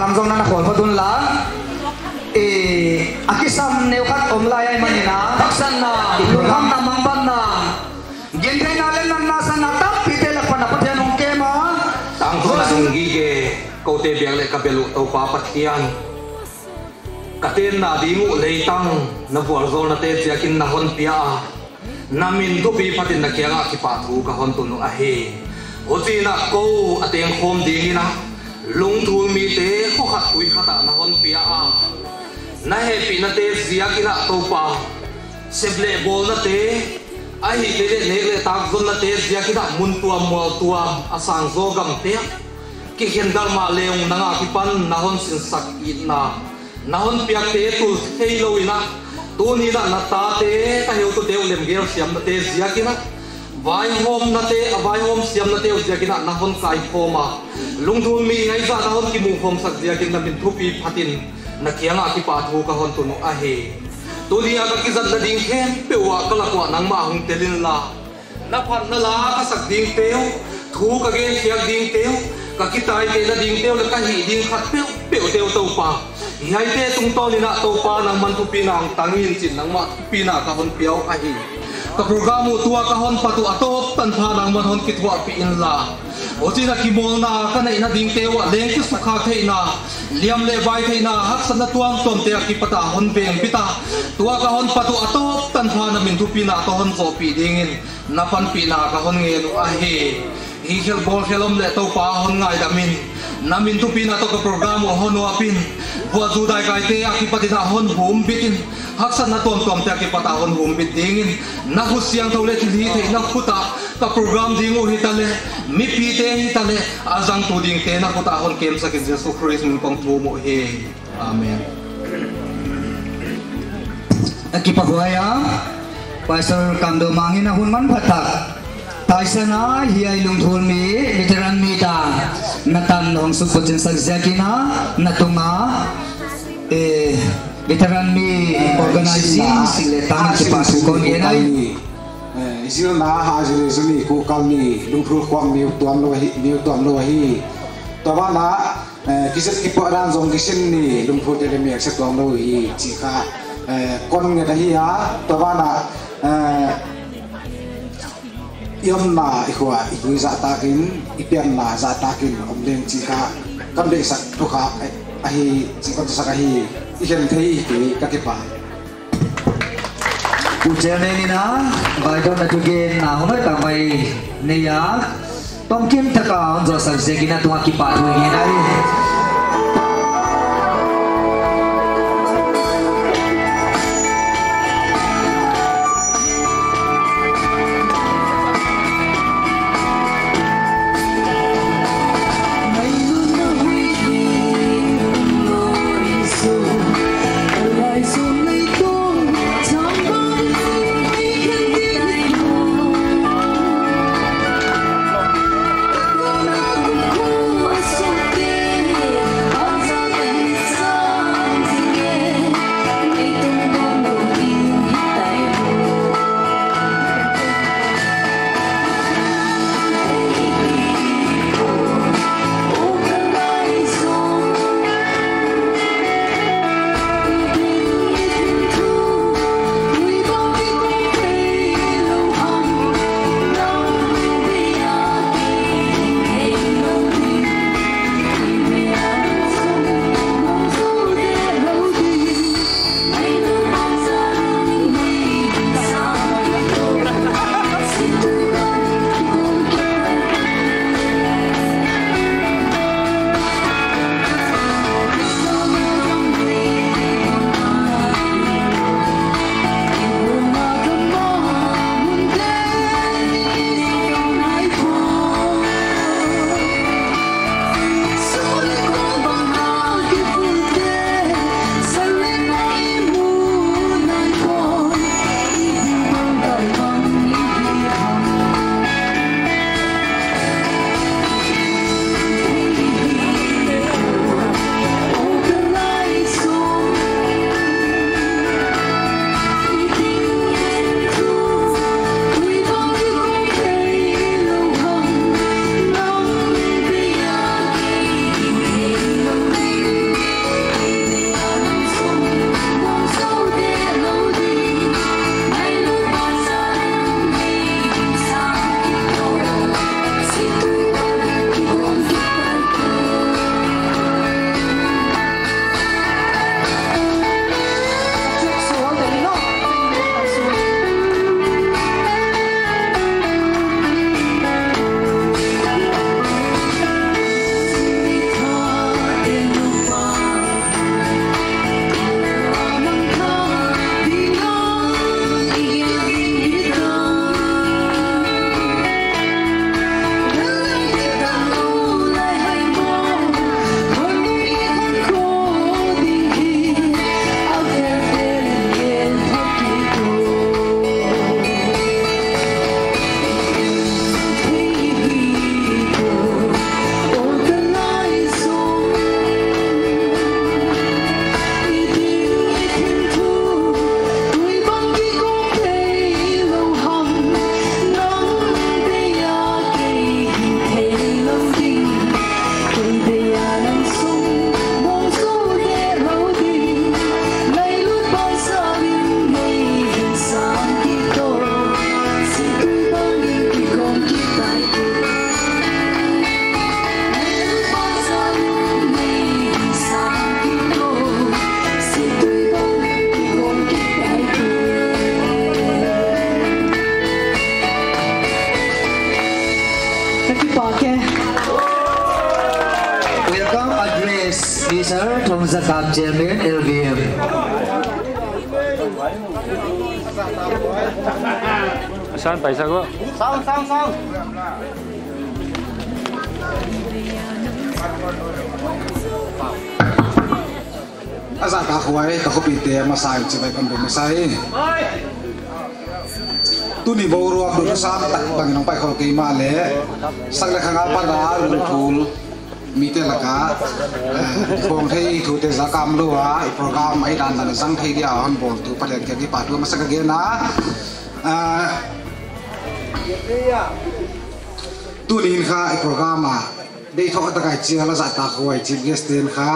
Ramzong na nakol padun lang. Akisam neukat omlay ay manina. Taksan na. Ilungham na mamban na. Gendray nalan ng nasa natap. Pitela panapat yan ng kema. Tangko na nung gige. Kote biyang le kabelo tau papat kian. Katin na di mo leitang. Nabuarzo na te siyakin nahon pia. Namin dupi patin na kaya nga kipatu kahon tuno ahe. Oti na ko at yung home dingin na. Lungtul mi te hokat uy hata nahon pia. Na happy na te siyakin na tau pa. Seble bol na te. Ay nele tagzon na te siyakin na muntuam mual tuam asang zogam te. Kihendal ma leong nangakipan nahon sinsakit na. Nahon piak te tul halo ina. Tuni na natate tayo to deu lemgel siam na te ziakina vai hom na te avai hom siam na te ziakina nahon kai homa lungthul mi ngai za nahon ki mu hom sak ziakin na min thupi phatin na kianga ki pa thu ka hon tunu ahe tuni aga ki zat na ding khen pewa kala kwa nang ma hung telin la na phan na la ka sak ding teu thu ka gen siak ding teu ka ki tai te na ding teu la ka hi ding khat peu teu to pa Ihai te tung to ni na to pa nang man tu pinang tangin chin nang ma pina ka hon piao ahi ka programo tua ka hon patu atop tan pha nang man hon kitwa pi in la ochi na kimol na ka nei na ding te wa leng ki sukha thei na liam le bai thei na hak san na tuang tom te ki pata hon beng pita tua ka hon patu atop tan pha na min tu pina to hon zo pi dingin na pan pina ka hon nge nu ahi hi khel bol khelom le to pa hon ngai damin namin tu pina to ka programo hon wapin buat judai kai te akipat ina hon hum bitin haksan na tom te akipat hon hum bit dingin na husyang tole thi the na khuta ka program dingo hitale mi pi te hitale azang tu ding te na khuta hon kem sakin Jesus Christ min pang thu mo he amen Akipat huaya Pastor Kamdo mangin na hunman patak Taisana hiyay lungthul mi veteran mi ta natan hong supotin sagyakina natunga veteran mi organizing sile tang kipasukon yenay isil na ha jile sumi ko kalmi lungthul kwang mi tuam lo hi tawa na kiset kipo ran zong kisin ni lungthul tele mi akse tuam lo hi chika kon nge hi ha tawa na yom na ikwa ikui za takin ipian na za takin omleng chika kamle sak tukha ahi chikon sakahi ihen thei ki kakipa ujene ni na baidon na tugen na homai tamai neya tongkim taka onzo sagyakina tunga kipa tu yenai Officer Thong Zakap Chairman LVM. Saan paisa ko? Xong. Asa ka khuai ka khopi te ma sai che bai kan ma sai tu ni bo ro ab do sa tak bang nang pai khol ke ma le sak le khanga pa da lu thul mi te la ka khong thei thu te za kam lo wa program ai dan dan sang thei dia on bol tu pa le ke di pa tu ma sak ge na tu ni kha program ma dei tho ta kai chi la za ta khoi chief guest ten kha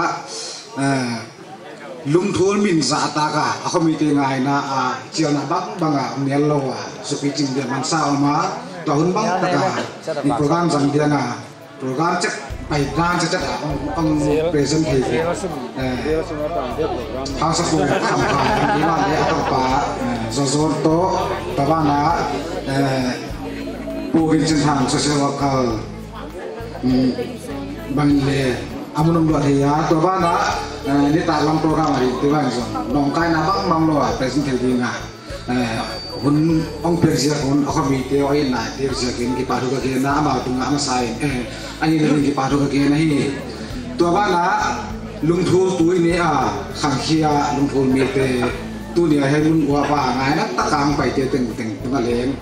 lung thul min za ta ka a khomi te ngai na a chial na bak banga mel lo wa su pi ching de man sa ma to hun bang ta ka ni program jang dia nga program chắc pai dan chắc ang present he ha sa khu kham ka ni ma le ta pa zo to ta ba na pu vin chen thang social worker bang le amunum lo ya to ba na ni ta lam program ari tu bang so nong kai na bang mam lo present he nga hun ong persia hun akhami te oi na persia kin ki paru ka ke na ma tu nga ma sai ani ni ki paru ka ke na hi to ba na lung thu tu ni a khang khia lung thu mi te tu ni he mun wa pa ngai na ta kang pai te teng teng tu na leng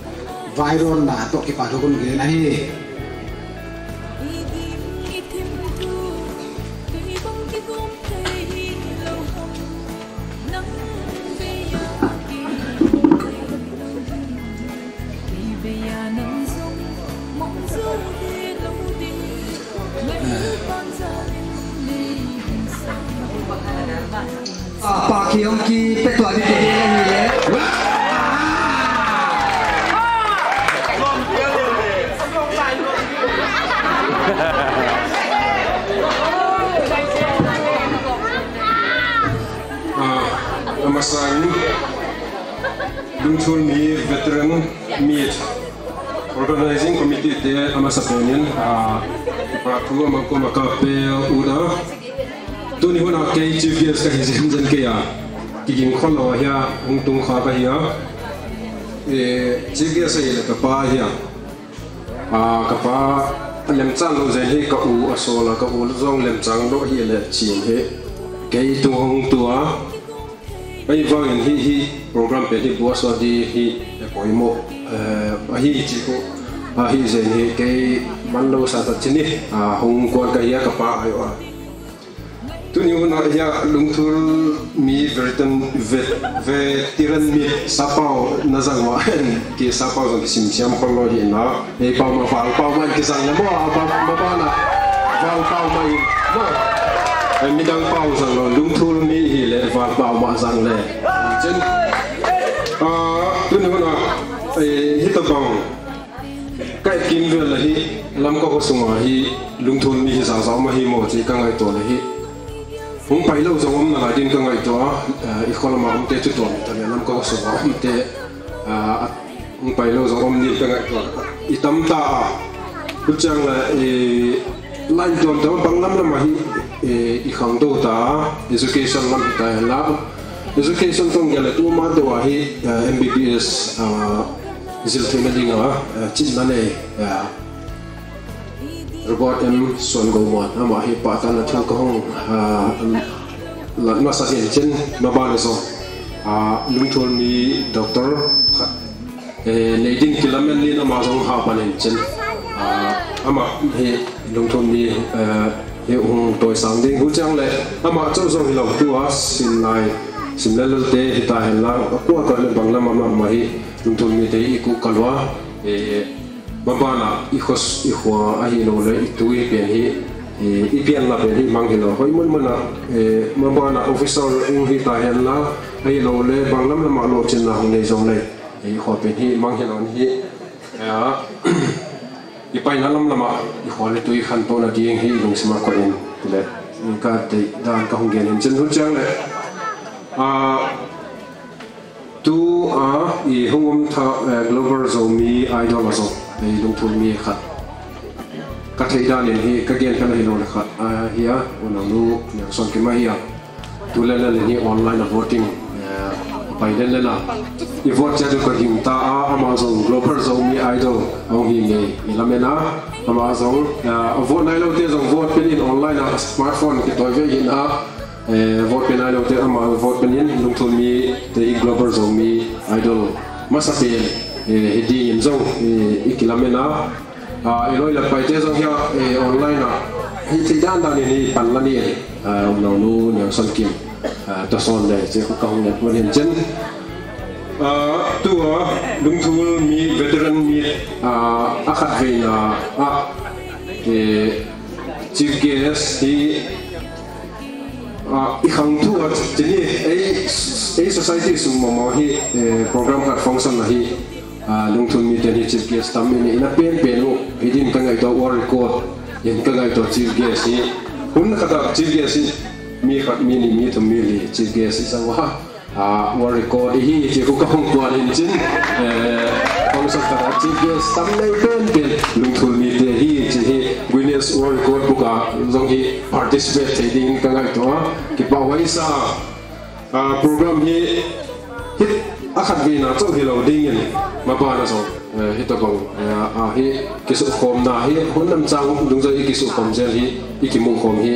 viral na to ki paru kun ke na hi Pa kiong ki petwa di te la ni le. Masang Lungthul Mi Veteran Meet Organizing Committee te amasapenin Pratu amako makapel uda Tuni huna kay chief guest ka hizim jan kaya kiging kholo ya ungtung kha ka ya chief guest ay ka pa ya ka pa lem chang lo zai he ka u asola ka u zong lem chang lo hi le chin he kay tu hong tua ai vang hi program pe hi buas wa di hi poimo hi chi ko hi zai he kay man lo sa ta chini hong kon ka ya ka pa ayo tu ni una ya Lungthul Mi veteran mi sapau nazangwa ki sapau zong sim siam kholo hi na ei pau ma fal pau man ki sang mo ba na fal pau mai mo ai mi dang pau sang lo Lungthul Mi hi le fal pau ma sang le chen tu ni una hi ta bang kai kim ve la hi lam ko sunga hi Lungthul Mi hi sa sa ma hi mo chi ka ngai to le hi Hung pai lo zong om na din ka ngai to ikhola ma om te chu ton ta le nam ko so om te hung pai lo zong om ni ka ngai to itam ta ku chang la line ton ta bang lam la ma hi I khang do ta education lam ta la education tong ya le tu ma do hi MBBS zil thema dinga chin na ne Robot M Son Gomon ama hi pa tan thu ko hong la ma sa hin chen ma ba le so Lungthul Mi doctor leading kilometer ni na ma zong ha pa len chen ama hi Lungthul Mi he hong toy sang ding hu chang le ama chau zong lo tu a sin lai sim le lo te hi ta hen la ko ka le bang la ma ma hi Lungthul Mi te I ku kalwa Babana ikos ihwa ahi lo le itui pen hi ipian la pen hi mang hi lo hoi mun mana babana officer ung hi ta hen la ahi lo le banglam la ma lo chen na hong nei zong le ihwa pen hi mang hi lo hi ipai na lam lama ihwa le tui khan to na ding hi lung sima ko in le ka te dan ka hong gen hin chen hu chang le tu I hongom tha global zo mi idol zo Lungthul Mi khat các thầy đàn hi các gen cái này nó là khát hiya unang nu yang son cái mai hiya tu lên lên hi online voting bài lên là i vote cho cái hình ta Amazon Global Zone idol ông hi nghe làm thế nào Amazon vote này lâu tiên dùng vote bên online là smartphone cái tối về hiện vote bên này lâu tiên mà vote bên in lung thôn mi the Global Zone mi idol masa tiền đi nhìn giống ít làm thế nào nói là bài thế giống như online là thì đan đan này bản là gì ông nào nu nhiều son kim tôi son để chỉ có công nhận quan chân tua lung thu mi veteran mi akhat về là chief guest thì ikhang thu chỉ ấy society sung mò hi program các function là hi lung thu mi tên chief guest tam mi na pen lu hidin ka ngai to war record yen ka ngai to chief guest hi hun khata chief guest mi khat mi ni mi thum mi li chief guest sang wa war record hi chi ko kong kwa rin chin kong sa ta chief guest tam nei pen lung thu mi te hi chi hi Guinness World Record buka zong hi participate hidin ka ngai to ki pa wai sa program hi hit akhat vi na chau hilo ding in ma pa na so hitabang hi kisu khom na hi hunam chang dung zai kisu khom zel hi ikimung khom hi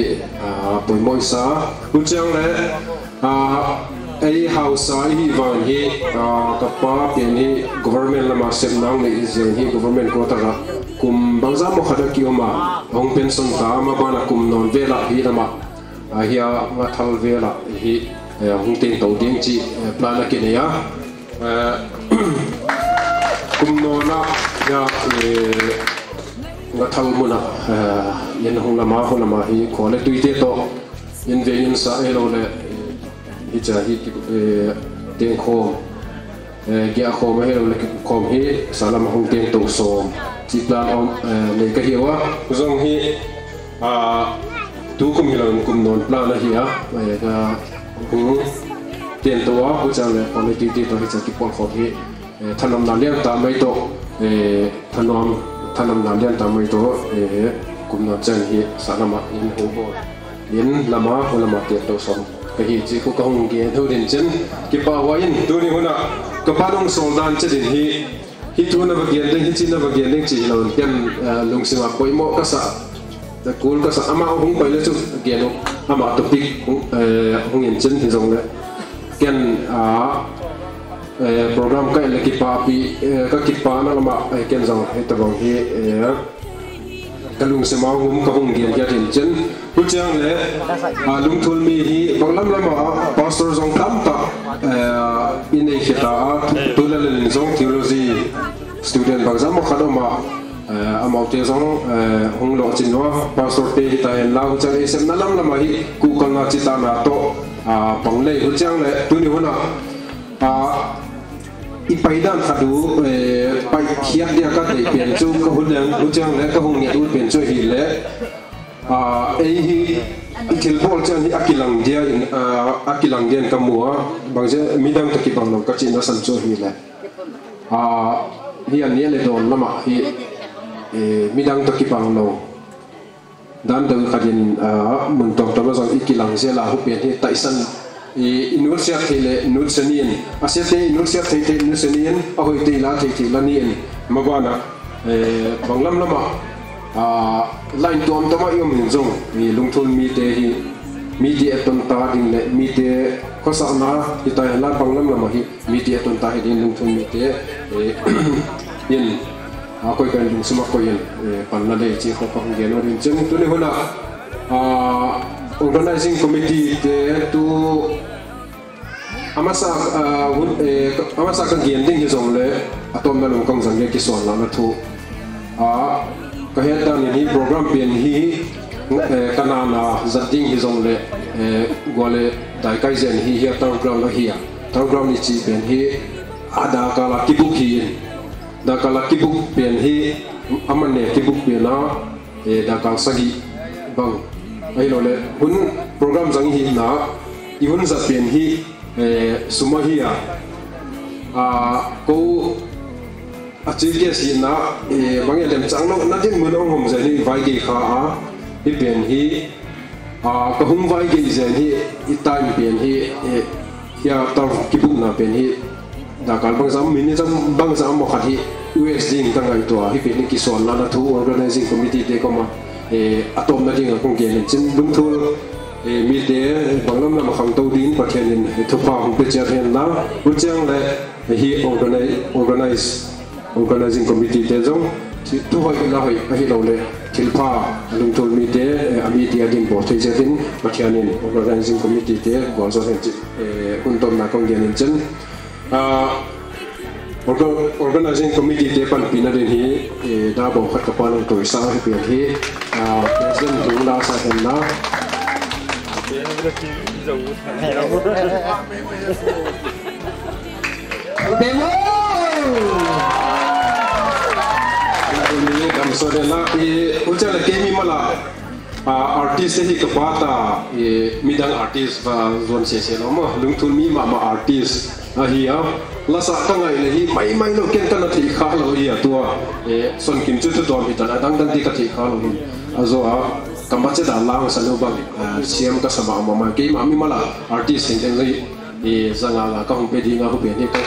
poi moi sa hu chang le ai house hi van hi ka pa pian hi government lama sem nang le zen hi government ko ta kum bangza mo khada ki oma ong pension ta ma ba na kum non vela hi lama hiya ma thal vela hi hung ten tàu điên chị plan là cái này á cùng nó na ya ngắt thâu muốn à yên hung làm mà hi có lẽ tùy tiết to yên về yên sa elo lệ hi cha hi tiền khom kia khom elo lệ khom hi sa làm hung ten tàu sôm chị plan om lấy cái hiệu á giống hi tu cùng hiểu cùng non plan là hi á tiềnตัวผู้จังเลยคนที่ตัวที่จะกิปอนขอที่ถนนนาเลียนตามไม่โตถนนนาเลียนตามไม่โตกลุ่มนจังฮีสารมายินหัวบอยินละมาคนละมาเตียตัวสมก็ฮีจีคุกหงเกียร์เท่าเดินจันกิปาวายินตัวนี้คนน่ะก็ป้าต้องส่งดานจะดินฮีตัวนับเกียร์เด้งฮีจีนับเกียร์เด้งจีเราเตียนลงสิมาปอยโมก็สะแต่กูก็สะอามาหงไปเลยจุดเกียร์นกอามาตุปิกหงเงินจันที่ตรงเลยกันโปรแกรมก็เลยคิดว่าปีก็คิดว่านั่นละมากันจังให้ตัวบางทีกันลุงเสมาหุ่มก็หุ่มเกียร์ยันจันผู้จังเลยลุงทุนมีที่บางลำละมาพาสเตอร์จงตั้มตาอินเอชิตาตัวเล่นจง theology student บางจังมาขัดออกมาอามาเจ้าจงหุ่มหลอกจินว่าพาสเตอร์เตยตายแล้วจังเอเซมนั่นลำละมาที่กูกังอาจิตานาโตปังเลยหุ่นจังเลยตัวนี้หุ่นอีไปด้านขัดดูไปเขียนเดียก็ได้เปลี่ยนจูก็หุ่นยังหุ่นจังเลยก็หุ่นเนี่ยหุ่นเปลี่ยนจูหินเลยไอ้ที่ทิลบอลจังที่อากิลังเดียอากิลังเดียนกับมัวบางทีมีดังตะกี้บางเราก็จีนเราสันจูหินเลยที่อันนี้เลยโดนละมาที่มีดังตะกี้บางเราด้านเดินขัดยินเหมือนตรงตัวเราอีกิลังเสียลาหุบเปลี่ยนที่ไต่สันอินุเซียเทเลนุสเนียนอาเซียเทอินุเซียเทเทนุสเนียนเอาไปตีลาเทเทลาเนียนมาบ้านะบางลำละมาไล่ตัวมันต้องมาอยู่เหมือนจงมีลงทุนมีเตะมีเดียต้นตาดินเลยมีเตะข้อสอบนะที่ตายลาบางลำละมาที่มีเดียต้นตาดินลงทุนมีเตะยินaku ikan dung semua kau yang panah deh cik kau paham dia orang jenis tu ni mana organizing committee tu amasa kan gending hisong le atau melong kang sange kisuan lama tu kahita ni program pian hi kanana zating hisong le gole dai kai zen hi hi program la hi program ni chi pian hi ada kala kibuk hi da kala kibuk pian hi amane kibuk pian na da kang sagi bang ai lo le hun program jang hi na ihun za pian hi suma hi ko chief guest hi na mangi lem chang no na din mun ong hom zani vai ge kha a hi pen hi ka hum vai ge zen hi i time pen hi ya tar ki bu na pen hi da kal bang sam min jam bang sam mo khat hi USD ta ngai to hi pen ki son na thu organizing committee te ko ma atom na ding ko gen chin dum thu mi te banglam na ma khang to din pathian in thu pa hum pe cha hen na bu chang le hi organizing committee te jong tu hoi la hoi hi lo le thilpha lung thol mi te ami ti adin bo thei chatin pathian in organizing committee te go so hen chi untom na kong gen chen organizing committee te pan pina den hi da bo khat ka pan to sa hi pe hi president tu la sa hen na Dewo ini kam so de la ucha la kemi mala artist hi ka pata midang artist va zon se lo ma lungthul mi ma artist hi ya la sa ka ngai le hi mai lo ken tan thi kha lo hi atua son kim chu tu mi tan dang dang ti ka thi kha lo hi azo a kambache da lang sa lo ba siam ka sama ma ke ma mi mala artist hin dei zanga la ka hum pe di nga hu pe ni ka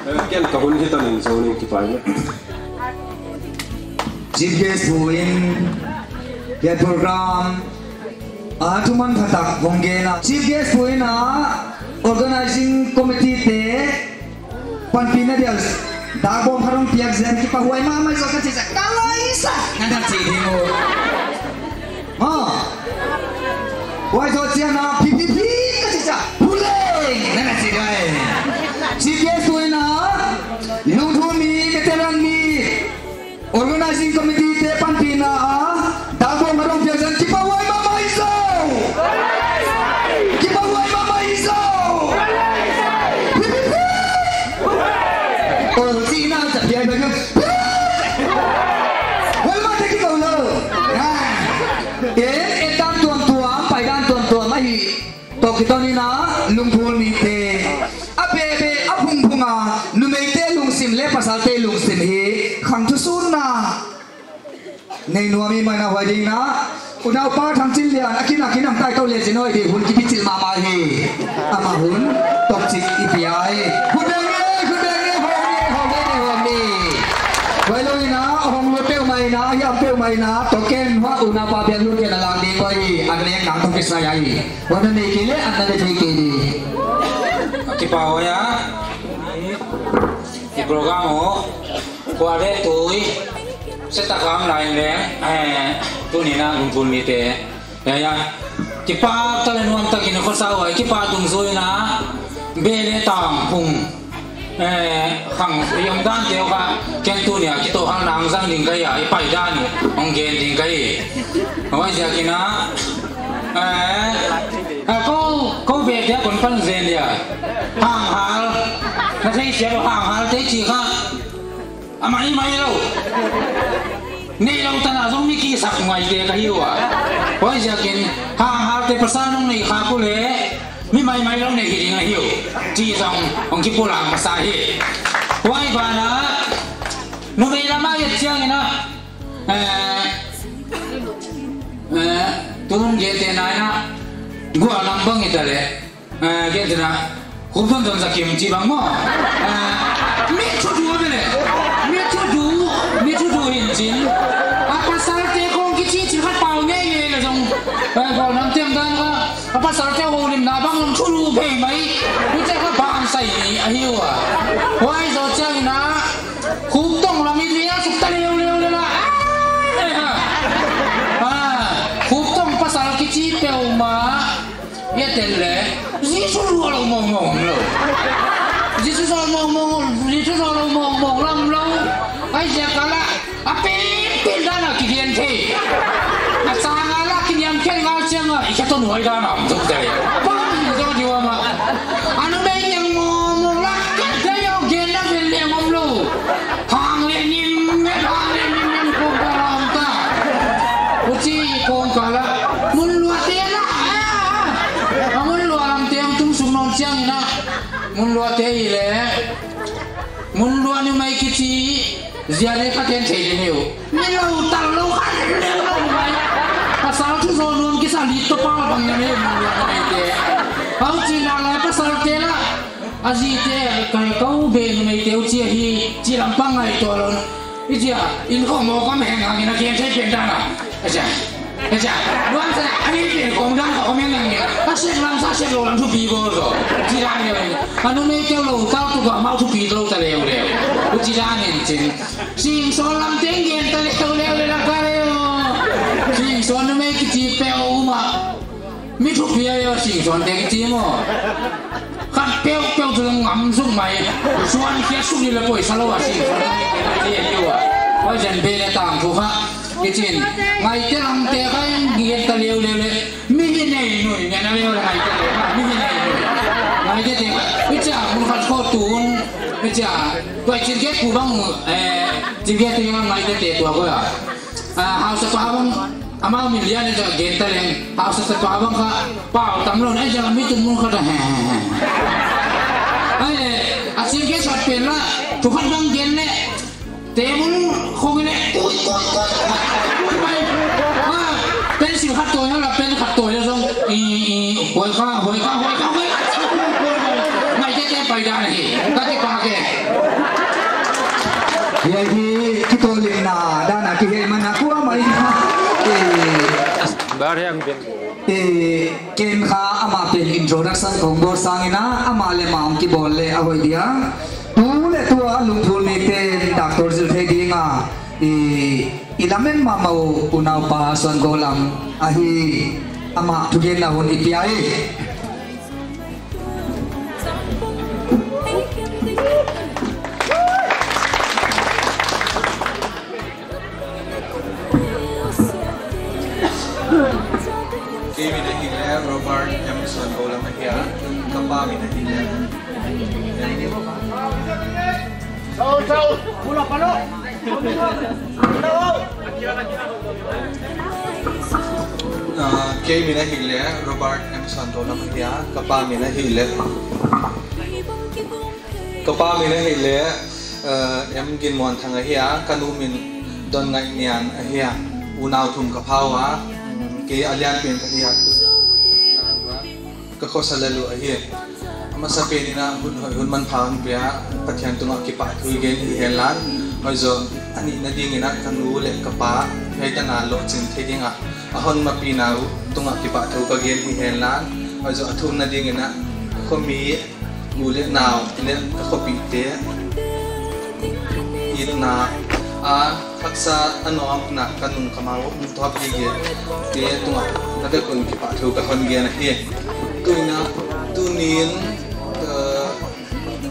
artist ken ka hun hi tan in zo ni ki pai na chief guest huin ke program atuman phatak bongena chief guest huin a organizing committee te panpina dia dagom harong piak zen ki pahuai mama zo ka chisa kalaisa ngada chi dingo wai zo chia na ppp ka chisa puleng ngada chi dai chief guest huin a lungthumi veteran mi organizing committee te panpina dagom harong piak zen ki pahuai mama izo ki pahuai mama izo Sina tập dạy bệnh nhân Quên mất thế cái cầu lờ em đang tuần phải đang tuần mà hi tổ cái tao đi ná lung thôn mi tê áp bê áp hung nu mê tê lung sim lê pasal tê lung sim hi khang thu sun na nei nuam mi mai na hoài đi ná unau pa thang chin lian akin nam tai tao le chinoi đi hun ki pichil ma hi ama hun tok chik ipiai hun vậy luôn na hong lu teo mai na yam teo mai na to ken wa una pa bian lu ke na lang di koi ang leng nang to kisa yai wa na nei kile an na de ke di ki pa ho ya ki program ho kwa de tui se ta kam lai le tu ni na lung pun mi te ya ki pa ta le nuam ta ki no sa wa ki pa tung zoi na be le tang pung khang yong dan teo ka ken tu nia ki to hang nang sang ding kai ya i pai dan ong gen ding kai wa ja ki na ko be dia kon pan zen dia hang hal na sei sia lo hang hal te chi kha amai mai lo nei lo ta na zong mi ki sak ngai te ka hiu wa ja kin hang hal te pasan nong nei kha ku le mi mai lo nei ki ding a hiu chi song ong ki pulang sa hi wai ba na no ve la mai chiang ina tum ge te na na gua lam bang ita le ge te na hubon don za kim chi bang mo mi chu du hin jin apa sal te kong ki chi khat pau nge nge la jong ba nam tem dan ka apa sal te ho lim na bang lam chu lu pe mai ku che kha bang sai ni a hiu wai zo chiang ina khum tong la mi lia suk ta leo le la khum tong pasal ki chi pe ma ye tel le ji su lu lo mong lo ji su lo mong lam lo ai ja ka la a pe da na ki dien the a sa nga la ki niam ken nga chiang a i ka to noi da na tuk te pa ni zo ji wa ma anu be nyang mo la ka te yo gen na vel le ngom lo hang le nim ko ba ram ta u chi ko ka la mun lu te la muốn luôn như mấy cái chi giờ đây phát hiện thấy được nhiều nhưng lâu tao lâu khăn lâu vậy à sao chứ rồi luôn cái sao đi tập bao bằng này mình không chỉ là lại pas sao thế là à gì thế cái câu bên mấy tiêu chia hi chỉ làm băng này tôi luôn cái gì à in không có mẹ hàng người ta khen thấy chuyện đó à đúng không anh ấy thì cũng đang có mấy ngành này ta sẽ làm sao sẽ làm thu phí vô rồi chỉ ra như vậy anh nói kêu lâu cao tụ vào mau thu phí lâu ta leo cũng chỉ ra như thế xin số làm tiếng nghiền ta leo lên là cái leo xin số nó mấy cái chi bèo mà mấy thu phí ấy xin số tiếng chi mà khăn bèo từ ngắm xuống mày số anh kia xuống đi là bồi sao lâu à xin số nó mấy cái chi nhiều à bây giờ bên này tạm thu ha cái chuyện ngày tết làm tết cái nghiền ta leo mình này nuôi ngày nào leo là ngày tết mình này ngày tết thì bây giờ muốn phát kho tuôn bây giờ quay chuyện kết của bang chuyện kết thì ngày tết tết tua coi house apa bang amal milian itu gentar yang house apa bang ka pau tamlon aja kami tumbuh kata asyik ke sampai lah Tuhan bang genne temun không nghe bên xịu khát tôi hay là bên khát tôi xong hồi ca ngày cái bài đàn này các cái ba cái vậy thì cái tôi liền là đang là cái gì mà nó quá mấy kem kha ama pen introductionของบอสางนะama le mam ki bol le avoi dia tu le tu lung thul ni te doctor zil the dinga ilamen mamau unau pa son golam ahi ama tugen na hon ipiai Kimi na hile Robert Emerson Golam Ahia kapami na hile Pula palo. Kimi na hile Robert Emerson Golam Ahia kapami na hile em gin mon thang ahia kanumin don ngai nian ahia unau thum kapawa ke alian pen kahia ka khosalalu ahia ama sa penina hun man phang bia pathian tunga ki pa thui gen hi helan hoizo ani na dingina kanu le kapa heitana lo chin thedinga ahon ma pinau tunga ki pa thu ka gen hi helan hoizo athum na dingina khomi mule naw ne ka khopi te itna haksa anom na kanung kamao top ge te tunga na de kun ki pa thu ka hon ge na hi tuina tunin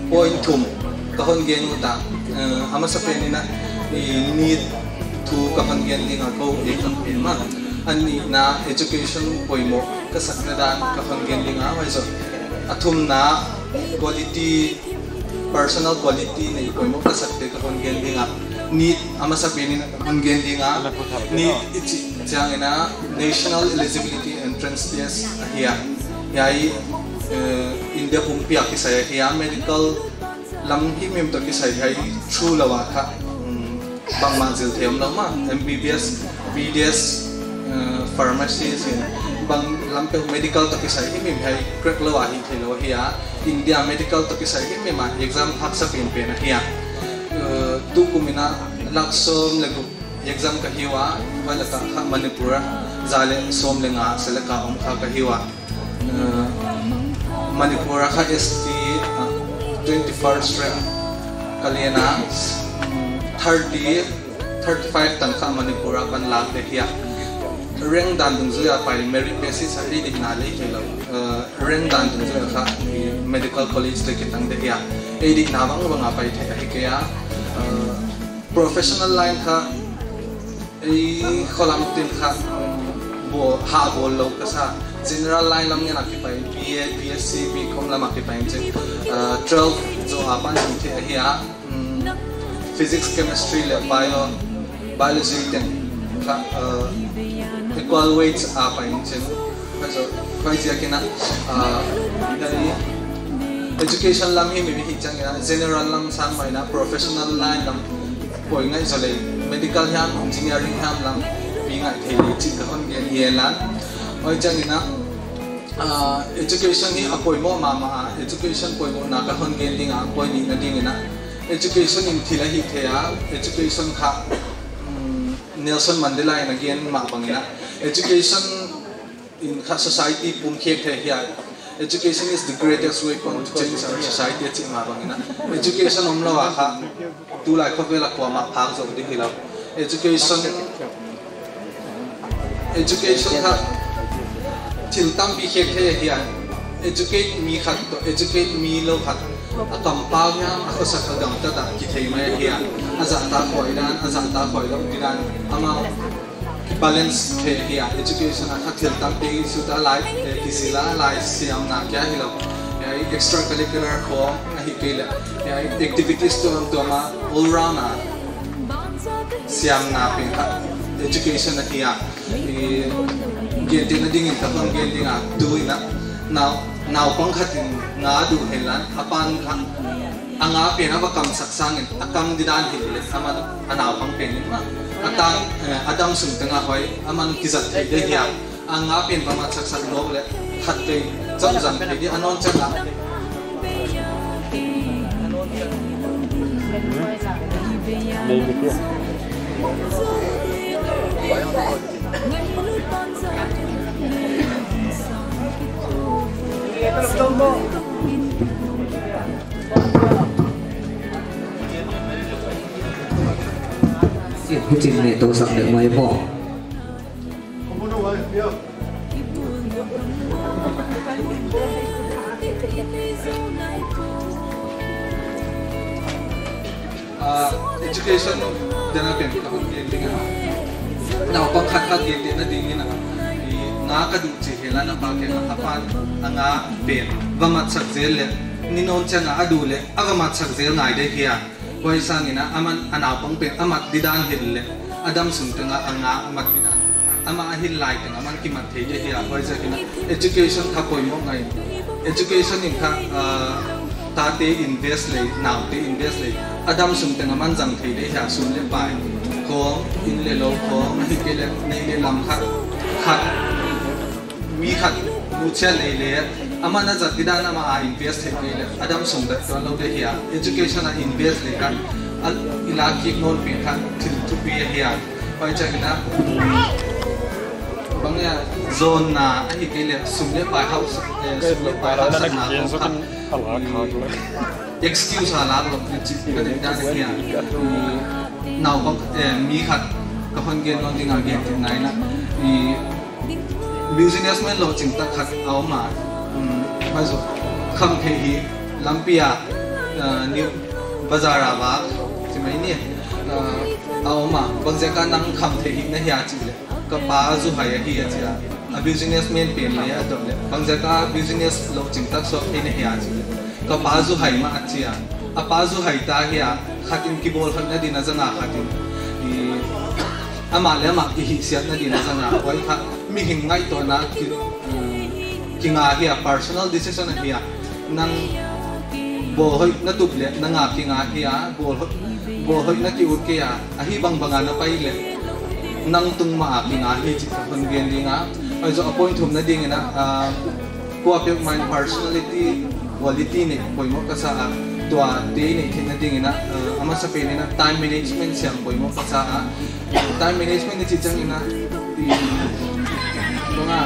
point thum ka hon ge nu ta ama sa penina need to ka hon ge ni nga ko e kan pin ma ani na education poimo ka sakna dan ka hon ge ni nga waiso athum na quality personal quality nei poimo ka sakte ka hon ge ni nga need ama sa penina hon gen dinga need chang ina national eligibility entrance test ahia yai india pumpia ki sai ahia medical lam hi mem to ki sai hai through lawa kha bang manzil them lama mbbs bds pharmacy sin bang lam pe medical to ki sai hi mem hai crack lawa hi thelo hia india medical to ki sai hi mem exam hak sa pen pen ahia tu kumina laksom legu exam ka hiwa wala ka manipur zale som lenga selaka om kha ka hiwa manipur kha st 21st rank kaliana 35 tan kha manipur kan lak de hiya rank dan dung zuya pai merit basis hari dik na le kelo rank dan dung zuya kha medical college te kitang de hiya edik na bang bang pai the hi ke ya professional line kha kholam tin kha bo ha bo lo ka sa general line lam ngena ki pai BA BSc BCom lam ki pai che 12 zo apan thi hiya physics chemistry le biology ten kha equal weights a pai che so kai sia kena dai education lam hi mi hi chang ina general lam sang mai na professional line lam poi ngai zole medical ham engineering ham lam bi ngai thei chi ka hon gen yelan oi chang ina education ni apoi mo mama education poi mo na ka hon gen dinga poi ni na ding ina education in thila hi thea education kha Nelson Mandela in again ma bangina education in society pum khek the hi education is the greatest weapon to change our society chi ma bangina education omlo wa kha tu lai khopela kwa ma phang zo di hilaw education kha til tam bi khek the hi educate mi khat to educate mi lo khat akam pa nya akasa khadam ta da ki thei mai hi aza ta khoi lo dinan ama balance the hi education a khathil tam pe su ta lai kisila lai siam na kya hi lo extra curricular ko hi pela activities to ma all round siam na pe education na hi gen na ding in ta hon gen ding a tu ina now pang khatin nga du helan apan kha anga pe na ba kam saksang in akam didan hile aman anaw pang pen ma atang adam sum tanga hoi aman kizat thai de ya anga pen ba ma saksak no le khat te cham jam pe di anon changa Kucing ni tu sak dek mai po. Education dana pen ka gen dinga now pang khat gen na dingin nga ka du chi hela na pa ke apan anga pen vamat sak zel ninon changa adule agamat sak zel ngai de hiya koi sangina aman ana pang pen amat didan hille adam sungtanga anga amat didan ama hil lai tanga man ki mat thei je hiya koi sakina education kha koi mo ngai education in kha ta te invest le now te invest le adam sungtanga man jang thei de hiya sum le pai ko in le lo ko hi ke le nei le lam kha mi khat mu che le amana jatida na ma invest he ke le adam sum da to lo de hiya education a invest le kan al ilaki non pe khan til tu pe hiya pai cha na bang ya zone na hi ke le sum le pai house sum le pai house na ko excuse ala lo chi ka de da hiya now bang mi khat ka hon gen non ding a gen tin nai na businessman lo ching ta khat aw ma ma zo kham the hi lampia new bazara ba chi mai ni aw ma bang je ka nang kham the hi na ya chi le ka pa zu hai hi ya chi a businessman pe ma ya to le bang je ka business lo ching ta so hi na ya chi le ka pa zu hai ma chi ya a pa zu hai ta hi ya khatin ki bol khan na din na zanga khatin ama le ma ki hi siat na din na zanga wai kha mi hing ngai to na ki nga hi a personal decision hi a nang bo hoi na tup le na nga ki nga hi a bo hoi na ki ut ke a hi bang banga na pai le nang tung ma ki nga hi chi kon gen dinga ai zo appoint hum na ding na ko apek mind personality quality ne koi mo ka sa to a de ne kin na ding na ama sa pe na time management siang koi mo ka sa time management ni chi chang ina nga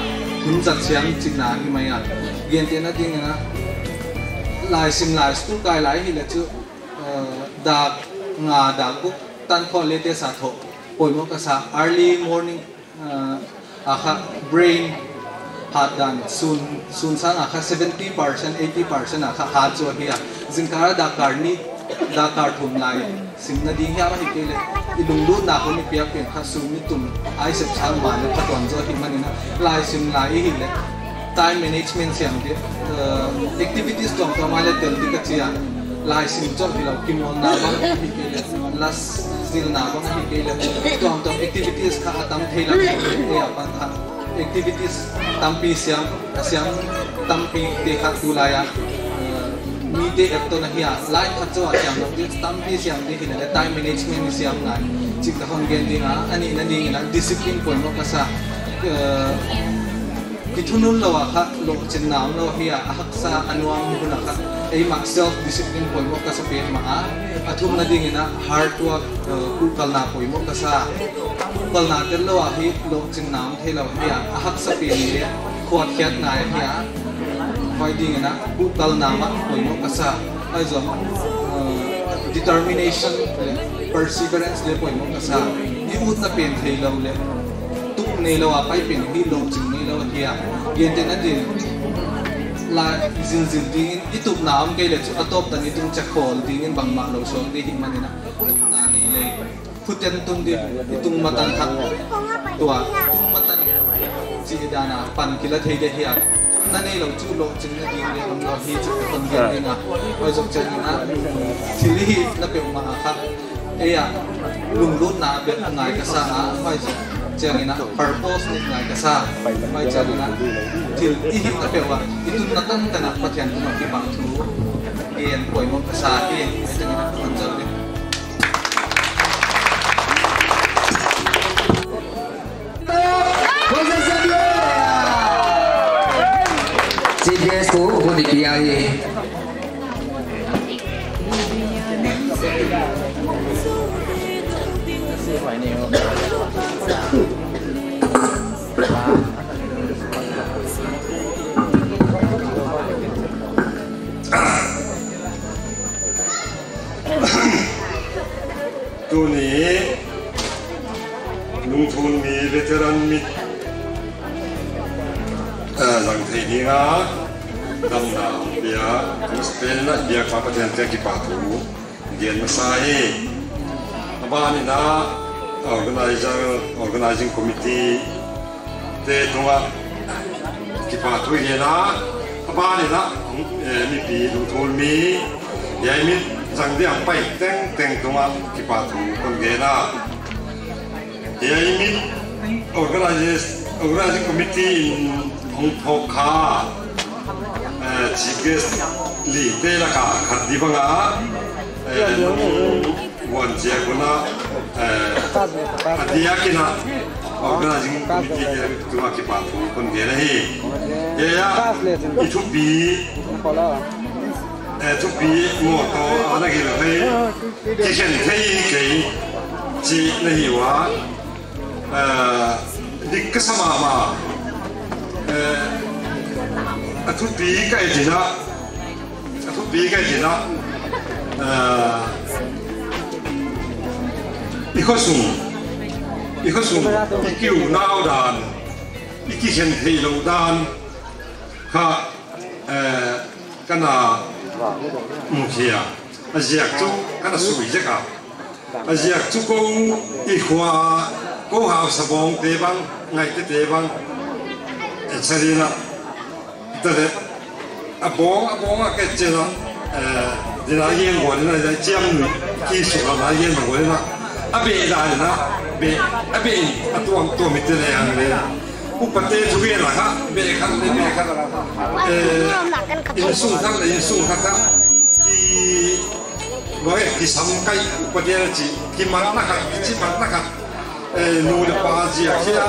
kun zat siang chi na hi mai a gen te na ding na lai sim lai stu kai lai hi la chu da nga da ku tan kho le te sa tho poi mo ka sa early morning akha brain hat dan sun sang akha 70% 80% akha hat jo hi a jingkara da karni da kar thum lai sim na ding ya ma hi ke le ilung lu na ko ni pia pen kha su mi tum ai se chang ma na ka ton jo hi manina lai sim lai hi le time management siam de activities tom to ma le tel di ka chia lai sim chon hi lo kim on na ba hi ke le las sil na ba hi ke le tom activities kha atam theila e apan kha activities tampi siam tampi te kha tu la ya media actor na hiya line khatso siam no di stam di siam di hina time management ni siam ngai chik ta hong gen dinga ani na ding na discipline pon mo kasa kitunul lawa kha lo chen nam lo hiya haksa anwang huna kha ei mak self discipline pon mo kasa pen ma athum na ding na hard work ku kalna poi mo kasa kalna tel lo hi lo chen nam thelo hiya haksa pen ni khot khyat ngai hiya fighting na ku kalna ma poi mo kasa aizo determination perseverance le poi mo kasa ni ut na pen thelo le tuk nei lo a pai pen hi lo ching nei lo hiya yen te na din la zin zin ding itup naam ke le chu atop tan itung chakhol ding in bang ma lo so di hi manina na ni le phuten tung di itung matan thak tua tung matan chi dana pan kila thei de hiya na nei lo chu lo ching na ding le lo hi chu kon gen ni na oi jok chen na thili hi na pe ma kha eya lung lut na be ngai ka sa a oi chen na purpose ni ngai ka sa oi chen na til ihim na pe wa itun na tan tan pathian tu ma ki pang thu en poi mo ka sa en ai chen na kon jal le CBS ko ko di piyaheตัวนี้ลุงทุนมีเวทีรันมีหลังทีนี้นะดำน้ำเบียร์มุสเปนนะเบียร์ความประเทศที่ป่าถูเดียนมาใส่บ้านนี่นะ organizing committee เตะตรงว่าที่ป่าถูเดียนะบ้านนี่นะมีปีลุงทุนมียายมีจังเดียงไปแต่งตรงว่าที่ป่าถูคนเกน่ายายมี organizing committee องค์พกขาชิเกสลีเตละกาขัดดีบังอาวันเจ้าคนน่ะขัดดีอากินะ organizing committee ตัวที่ป่าถูคนเกน่าฮีเฮียอีทุกปีหมดตัวอะไรกันเลยที่เช่นที่กี่จีนี่ว่าดิกสมามาทุกปีก็จีน่ะอีกข้อสูงอีคิวน่าวดานอีกเช่นที่เราดานค่ะกันน่ะมุขยาอาเจียกจุกันน่ะสวยจังอ่ะอาเจียกจุกูอีกว่ากูหาสบองเตบังไงเตบังเฉลี่ยนะแต่เนี่ยอาบองอ่ะแกเจนะดีน่าเยี่ยมกว่าดีน่าจะเจียมที่สุดน่าเยี่ยมกว่านะอาเบะได้นะอาเบะตัวมิตรเลยอันนี้อุปเทศทุกอย่างละครับเบะขันอินสุ่งทั้งที่ว่าที่สำคัญอุปเทศที่มันนะครับนูเดปาจีอาคีย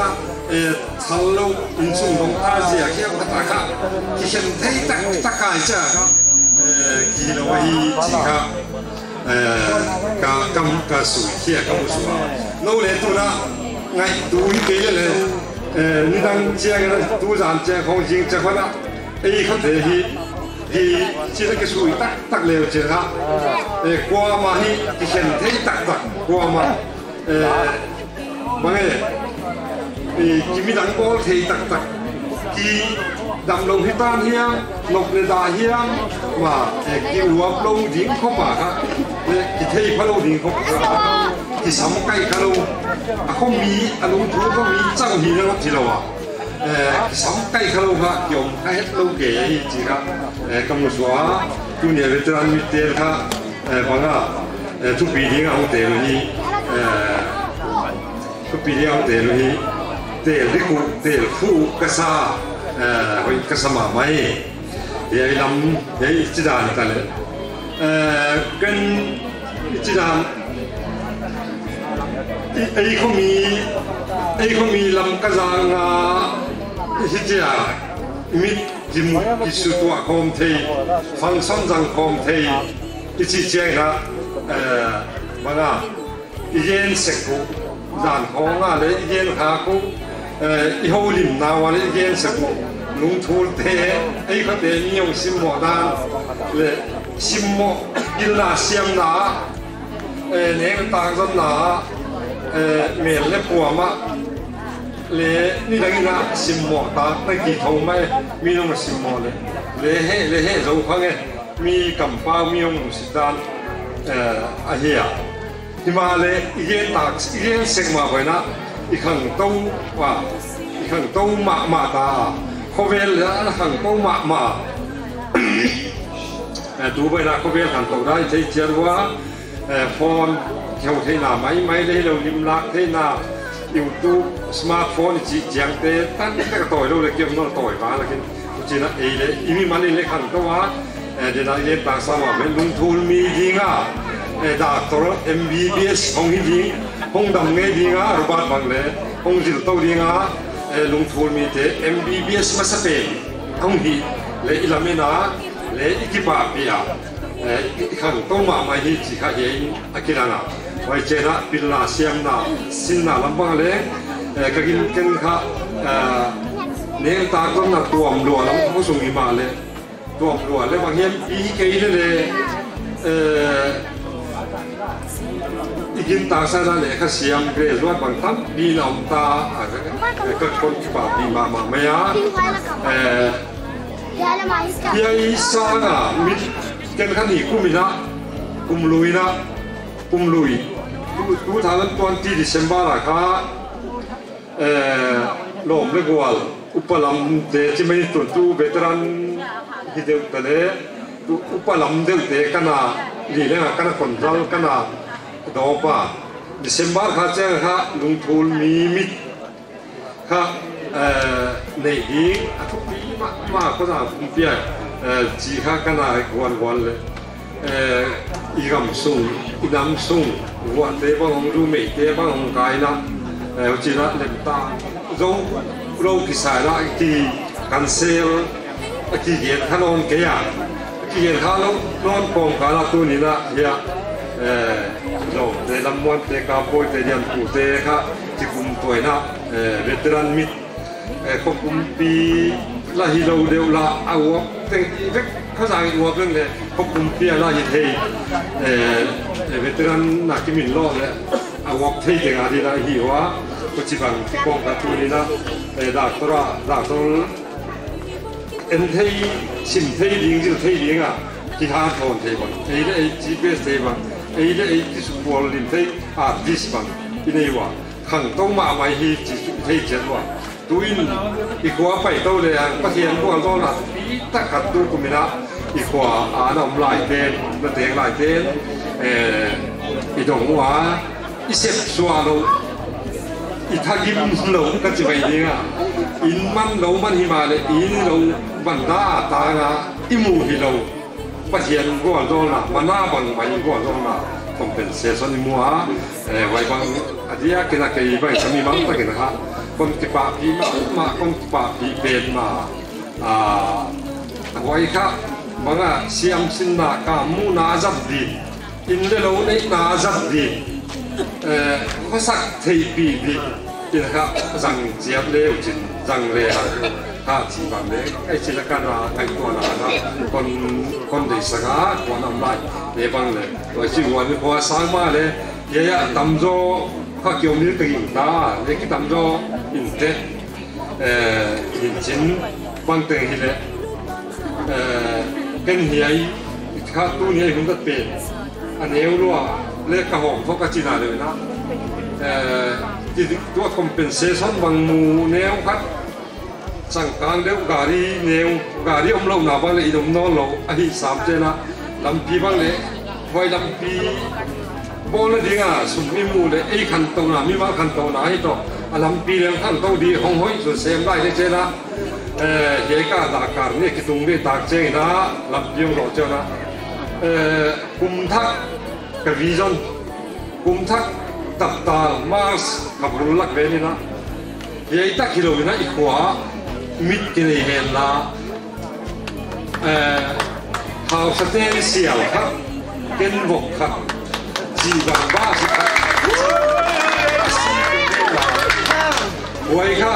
ทัลโลอินสุ่งของอาจีอาคียพัฒนาค่ะที่เห็นที่ตะกายจ้ะที่เราไว้จีค่ะกาสุยเที่ยกาบุษวาเราเลยตัวน่ะไงดูที่เกย์เลยนี่ดังเจ้ากันดูจานเจ้าของจริงเจ้าคนน่ะไอ้เขาเที่ยที่ที่que suy tắc lều chưa ha qua mà hi thì hiện thấy tắc qua mà bằng cái thì mi đăng bol thì tắc thì đầm lông hi tan hiang lộc le da hiang mà cái uap lông dính không mà ha thì thấy phải lông dính không thì sắm cây cái lông không mi lông thú không mi trăng hi nó thì đâu à sắm cây cái lông ha dùng cái hết lông kể chỉ ha cầm một số tu nhà về trang bị tiền ha bằng à tu bị điên ông tiền rồi đi tu bị điên ông tiền rồi đi tiền đi phụ cái sa hồi cái sa mà mấy เดี๋ยวลำเดี๋ยวจีดานกันเลยกันจีดานไอ้เขามีลำกระจางฮิจิอามิดจิมกิสุตัวคอมเทฟังซ้อนจังคอมเทอิจิเจงนะมันอ่ะเย็นเสกุด่านของอะไรเย็นขาคุอีโฮลิมนาวอะไรเย็นเสกุลุงทูลเทไอ้เขาเตนิยมซิมโมดานเลยซิมโมอิลลาเซียมนาเนื้อต่างกันนาเมลเล็บหัวมาเลยนี่ดังนี้นะซิมโมตาไม่กี่ทงไม่มีน้องซิมโมเลยเฮ้เราฟังไงมีกำปั้นมีน้องสิดานอาเฮียที่มาเลยอีเย็นตากอีเย็นเสกมาไว้นะอีขังตู้ว่าอีขังตู้มาตาเขาเวลแล้วขังตู้มาดูไปนะเขาเวลขังตู้ได้ใช้เจ้าว่าฟอนเที่ยวที่น่าไม่ได้เราลิมลักที่น่ายูทูบสมาร์ทโฟนจีเจียงเตะตั้งแต่ก็ต่อยเราเลยเกี่ยวกับต่อยมาแล้วกันจีน่ะเลยอีมีมันเลยขังตู้ว่าเดี๋ยวเย็นต่างสามารถเป็นลุงทูลมีจริงอ่ะดาตัว MBBS ของหินจริงของดำเงยจริงอ่ะรูปแบบเลยของจิตโตจริงอ่ะลุงทูลมีเต MBBS มาสเปนของหินเลยอิลามินาเลยอีกป่าปีอ่ะขังตู้มาไม่หินจีข้าเองอากิรานะไว้เจนะปิลลาเซียมนะสินนะลำบากเลยก็กินกันข้าเนี่ยตาก็นักตัวมรัวแล้วเขาส่งมาเลยตัวมรัวเลยบางทีปีเกยเลยอีกินตาใส่ได้เลยข้าเสียมเกลือว่าบางท่านมีน้ำตาก็คนที่ป่าปีมาไม่ยากยัยสางอ่ะมิกันขันอีกุมินะกุมลุยนะกุมลุยดูทางนั้นตอนที่ดิเซมบาร์ค่ะลมเล็กวัลอุปลัมเดจิไม่ตุนตูเบตรันฮิเดลเตเลอุปลัมเดลเตกันนะลีเลงกันนะคนเรากันนะดอปะดิเซมบาร์ค่ะเจ้าค่ะลุงทูลมีมิดค่ะในอีกทุกปีมาก็จะคุ้มเปียจีค่ะกันนะวันเลยอีกำซุงอีน้ำซุงวันเตบังของรูไม่เตบังของกายนะจีน่ะเล็บตาเราคิดสายละที่กันเซลที่เย็นขนมเกียร์ที่เย็นขนมนอนปองกันละตัวนี้นะเฮียเราในลำมวนเตะกาโปยเตะยันปูเตะค่ะที่กุมตัวนะเวทรันมิดควบคุมปีละฮิโลเดียวละเอาแต่เขาสั่งอีกว่าเรื่องเลยควบคุมปีละฮิเทเวทรันนักกิมินล้อเลยเอาวอกเทเก่งอะไรละฮิวะก็จีบังที่กองกับตัวนี้นะดาตัวเอ็นเทชิมเทลิงจิเทลิงอ่ะที่หาทอนเทบังไอ้จีเบสเทบังไอ้ที่สุบอลลินเทอาร์ดิสบังที่นี่ว่าขังต้องมาไม่ฮีจีเทเจ็ดว่าตัวอินอีกว่าไปเท่าเลยอ่ะประเทศพวกเราหนักปีตะขัดตัวกุมินะอีกว่าน้ำลายเต้นมาเตะลายเต้นอีดงว่าอีเสพสัวเราอีทักิมเราก็จะไปเนี่ยอินมันเรามันหิมาเลยอินเราบันดาตางาอิมูฮิเราประเทศพวกเราหนักมันน่าบังไปพวกเราหนักคอมเพนเซชันมัวไว้บางอันนี้กินอะไรไปสามีบังตะกินนะครับคนที่ป่าพีมาคนที่ป่าพีเป็นมาไว้ครับบางอ่ะเสียมสินนากามูนาจับดีอินเดโลในนาจับดีเขาสักเทปีดีนะครับจังเจียบเลี้ยวจินจังเลี้ยถ้าจีบังเลี้ยไอ้จินกันว่าไอ้ตัวนั้นนะคนที่สักอ่ะคนน้ำลายเลี้ยบังเลยตัวจีวันนี้พอสร้างมาเลยเยอะตั้มโจข้าเกี่ยวนี้ตึงตาเล็กตั้มโจอินเตอินจินบางตึงที่เลยกันเหี้ยข้าตู้นี้ผมก็เป็นอันนี้รู้ว่าเล็กกระหอบเขาก็จีน่าเลยนะที่ตัวคอมเพนเซชันบางมูแนวครับสังการเดียวการีแนวการีอมเราหน้าบ้านเลยอีดมนอนเราไอ้สามเจนะลำปีบ้างเลยไว้ลำปีบอลเลยดีอ่ะสุดมีมูเลยไอ้ขันโตนะมีมาขันโตนะไอ้ตัวลำปีเรื่องขันโตดีห้องห้อยสุดเซมได้เลยเจนะ เฮก้าตาการเนี่ยกิตุงเนี่ยตากเจงนะลำยงรอเจ้านะกุมทักกับวิจอนกุมทักตับตามาร์สกับรุลักเวนี่นะเฮตักกิโลนะอีกว่ามิดกินเห็นละฮาวสเตนเซียลครับเกนบกครับจีบังบ้าสิครับไว้ค่ะ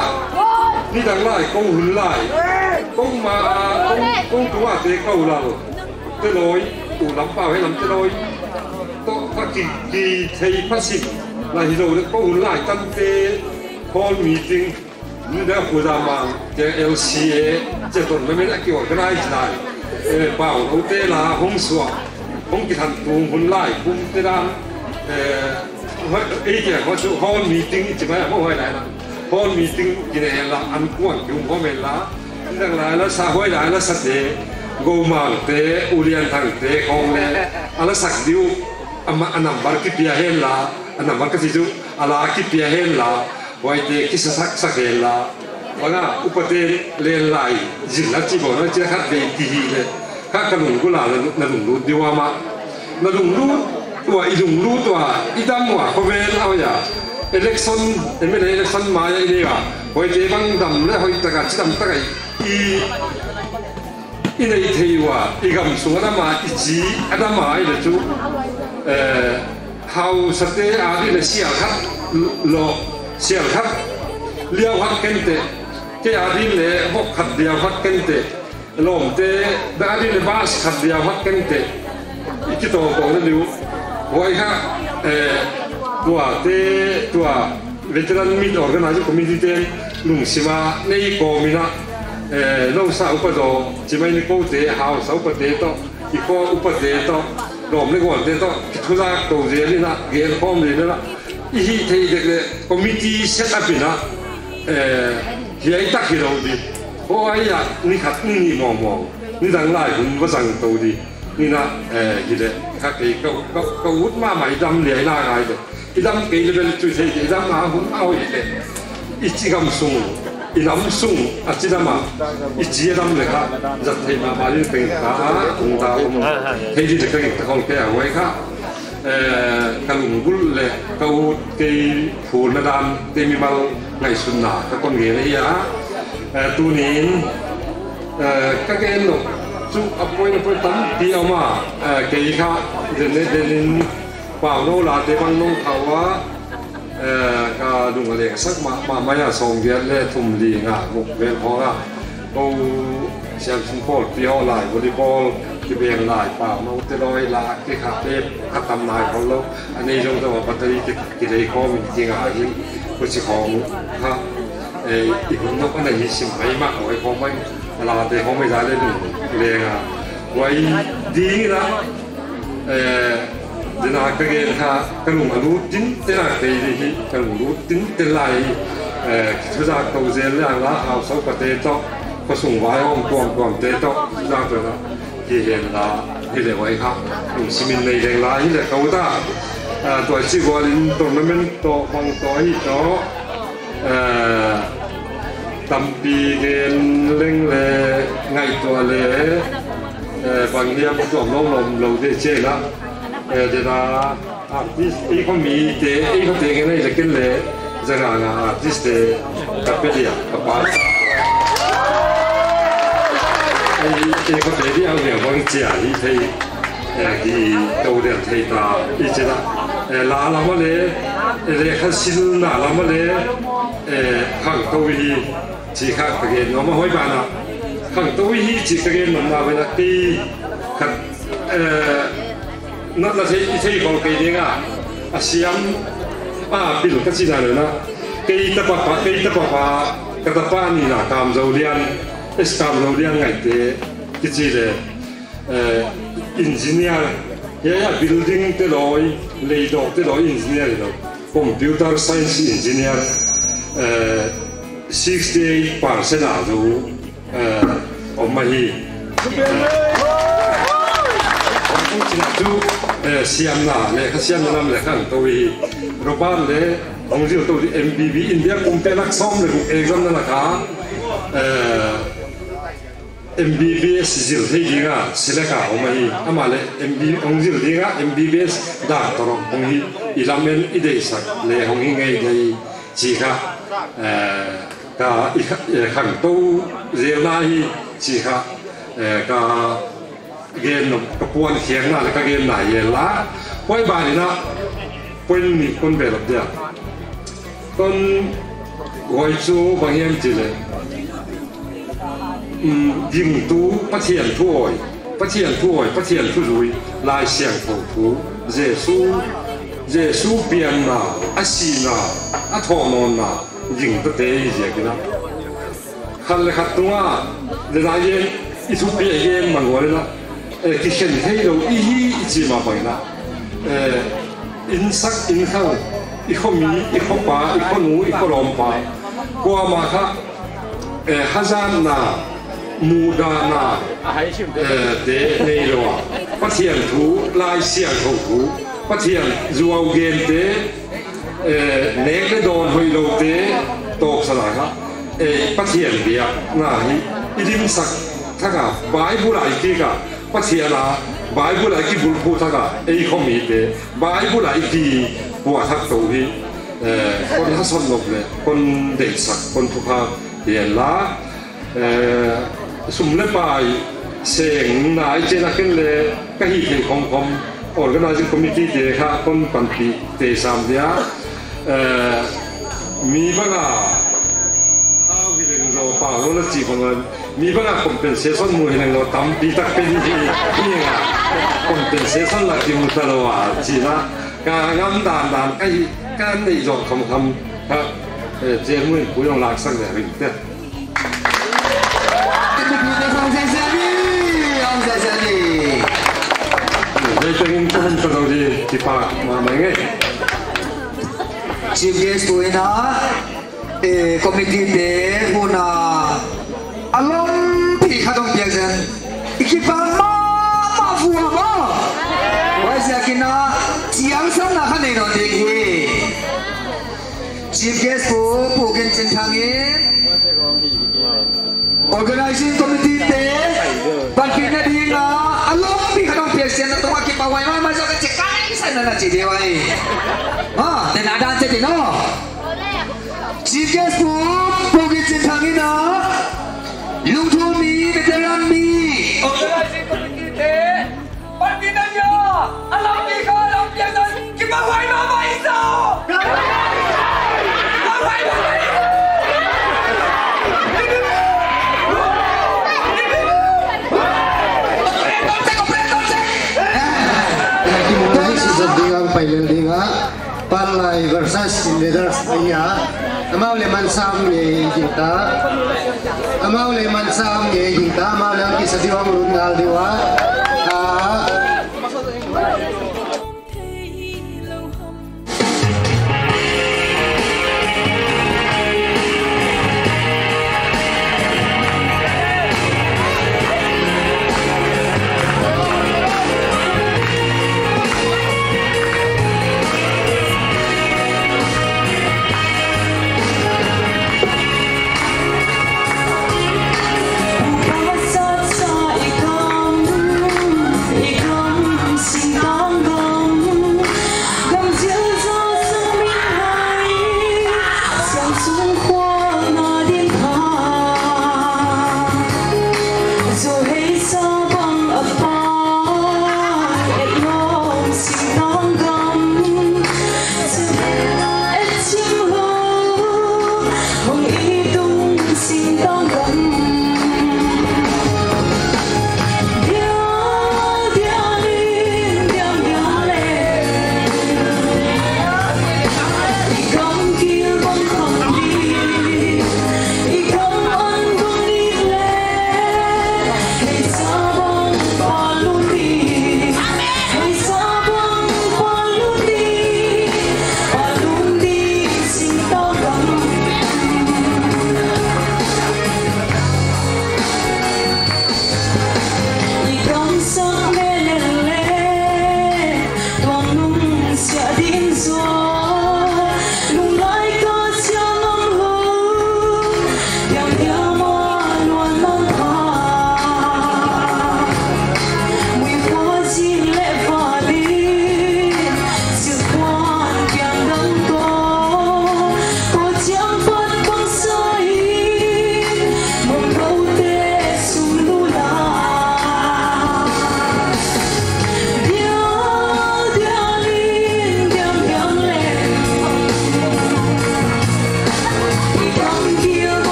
นี่ดังไล่กงหุ่นไล่กงมากงตัวเตะเข้าเราเตะลอยตู่ลำเปล่าให้ลำเตะลอยโต๊ะพักกี่เทยพัสิบลายฮิโร่เนี่ยกงหุ่นไล่ตั้งเตะพอมีจริงนี่เดี๋ยวคุยดามังเจอ LCA เจ้าต้นไม่ได้เกี่ยวกับอะไรได้เปล่าเราเตะลาห้องสวมห้องกิทันตูหุ่นไล่คุ้มเตะดังไอ้เจ้าเขาชอบมีจริงใช่ไหมไม่ไหวไหนนะพอมีติ้งกินเองละอันกว้างยุ่งพอเมล่าดังนั้นแล้วสาวไว้ได้แล้วสัตย์กูมาเตะอุเรียนทางเตะของเล่อะไรสักดิวอันนั้นบาร์กิเปียเฮนละอันนั้นบาร์กิซิจูอะไรกิเปียเฮนละไว้เตะกิสสักเฮนละว่าง่ะอุปเตะเล่นไหลจินลักจิบอนเจ้าขัดเบกีเลยข้ากระดุมกุหลาบนั่นดุมรูดดีว่ามานั่นดุมรูดตัวอีดุมรูดตัวอีดำหัวเขาเวลเอาอย่าelection ไม่ได้ election มาอย่างนี้ว่ะพอเดี๋ยวบางดำแล้วพอตะการที่ดำตะการอีในที่ว่าอีกำสูงอันมาอีจีอันมาอีเด็ดจูเขาสเตย์อาดีเลยเสียครับโลเสียครับเลี้ยวหักกันเตะที่อาดีเลยพวกขัดเดียวหักกันเตะลมเตะอาดีเลยบาสขัดเดียวหักกันเตะอีกตัวโตนั่นอยู่ไว้ค่ะตัวเวทีนั้นมีตัวกันนะจุคอมมิชชั่นลุงสิมาในกอมินะน้องสาวอุปโภคจิไม่ในกูเตะหาวสาวอุปเตะต่ออีกคนอุปเตะต่อรวมในกวนเตะต่อทุกอย่างตัวเรียนนี่นะเรียนพร้อมเลยนะอีที่ที่เด็กเลยคอมมิชชั่นเซตอัพนะเฮียตักฮิโร่ดีเพราะว่าอย่างนี่ขัดนี่มองนี่ดังไล่คุณว่าสั่งตัวดีนี่นะฮิเดขัดไปก็วุฒิมาใหม่ดำเหลี่ยหน้าไงเด็กอีดำเกย์เป็นจุดที่อีดำมาหุ่นเอาอีกเลยอีจิกำซุงอีน้ำซุงอาจิดำมาอีจีดำเลยครับจัดให้มาเรื่องเป็นขาองตาให้ดีจะเกิดของแก่ไว้ค่ะกลุ่มกุลเลยเขาเกย์ผูนดำเตมีมาไงสุนนะก็คนเงี้ยเลยอะตัวนี้ก็เกย์หนุกจุกอัปโอยไปตั้งที่เอามาเกย์ค่ะเดินป่าวโนลาเตบังนงเขาว่าก็ดูอะไรสักมาอย่าส่งเดียร์เล่ทุ่มดีงะมุกเวลพอละเอาเชียร์ฟุตบอลเปียวลายวอลเลย์บอลที่เบียงลายป่าวโนเตลอยลาที่ขาเทปขัดตำนายของเราอันนี้จงตัวปัตตานีกิเลสข้อมีจริงอ่ะยิ่งผู้ชิของฮะอีกคนนกอันไหนยิ่งสิ่งไม่มากไว้ของไม่ลาเตะของไม่ได้เลยหนึ่งเรียงอ่ะไว้ดีนะเดี๋ยวนักเรียนค่ะกลุ่มรู้ดิ้นเท่าไหร่ดีกลุ่มรู้ดิ้นเท่าไหร่ทุกอย่างตัวเองอย่างละเอาสองประเทศต่อก็ส่งไว้องค์กรเตะต่อทุกอย่างตัวนั้นที่เห็นละที่เรียกไว้ครับกลุ่มสิมินในแรงละที่เรียกเขาว่าตัวชีวลินตัวนั้นเป็นตัวฟังตัวที่ตัวตั้มปีเงินเล่งเลยไงตัวเลยบางเนี่ยมันตัวล้มเราได้เชื่อละเดี๋ยวอีกคนมีเตะอีกคนเตะกันเลยจะกินเลยจะงานอาร์ติสต์กับเป็นอย่างกับบ้านอีกคนเตะที่เอาเนี่ยบางเจ้าที่ที่ตัวเดียวที่ตาอีเจ้าลาลามาเลยเลยขัดสินน่ะลามาเลยข้างตัววิจีข้างตะเกียบน้องมาห้อยบานะข้างตัววิจีตะเกียบน้องมาเป็นตีขัดนั่นแหละที่ของเกย์เนี่ยอาเซียนปิลกัสินาเลยนะเกย์ตะปะกระตะปานี่นะกามเจ้าเลียนกามเจ้าเลียนไงเตะกิจเลยอินจิเนียร์เนี่ยบิลดิ้งเตลอยเลยดอกเตลอยอินจิเนียร์เลยคอมพิวเตอร์ไซน์อินจิเนียร์68% อาดูออกมาฮีจินาดูเสียมนาเลยเขาเสียมนำเลยข้างตัววีรบ้านเลยองค์ที่ตัว MBB อินเดียกุมเปลักซ้อมเลยกุเอกนั่นแหละครับ MBBS zil thế gì ngà seleka omai amale ong zil đi ngà MBBS đã tao ong hi ilamen idei sak le ong hi ngay đây chỉ cả cả khẳng tu riêng này chỉ cả cả gen cái quan khiêng na cái gen này là quay bài na quên mi con về lập dia con gọi chú bằng em chỉ là dừng tú phát triển thu hồi phát triển thu rồi lại xem phổ phú Giêsu biển na asi na thọ non na dừng tất thế gì cái đó khăn là khát tung à để lại yên Ethiopia yên mà gọi là cái hiện thấy đâu ý gì mà vậy na in sắc in khâu ít có mì ít có bá ít có nú ít có lom bá qua mà khác Hazan na muda na để này rồi phát triển thú lai xiang thổ thú phát triển ruộng gen thế nét cái đòn hồi đầu thế tổ sa lại ha phát triển việc na idim sắc thắc à bãi bu lại kia cả phát triển là bãi bu lại kia bul phu thắc à không mì thế bãi bu lại kia bùa thắc tổ hi con hát son lộc này con để sắc con thu ha hiện lá sum le bài seng nai trên là cái lệ cái gì thì không organizing committee để ha con bản pi để làm dia mi bằng à how vi lên rồi bảo nó chỉ bằng mi bằng à compensation mùi lên rồi tắm pi tắc bên gì à compensation là cái một tờ à chỉ là cái ngắm đàn cái này rồi không ha chế mùi cũng用lạc sang để hình thế Jadi kita tahu di tipa mana ni? Chief guest tu ina, committee de guna alam pi kadang biasa. Ikipa ma fuwa ma. Wajah kena siang sana kan ni nanti. Chief guest tu bukan centangin. Organizing committee de bangkitnya dia alam pi kadang biasa nanti mak kita wai mai masuk ke cekai sana nak jadi wai. Dan ada jadi no. Chief guest tu bukan centangin na. Lungtu mi veteran mi. Organizing committee de bangkitnya dia alam pi kadang biasa kita wai mai isau. Pailin dinga palai versus leaders niya amau le mansam ye jinta amau le mansam ye jinta amau le kisah diwang rungal diwa Sa ikam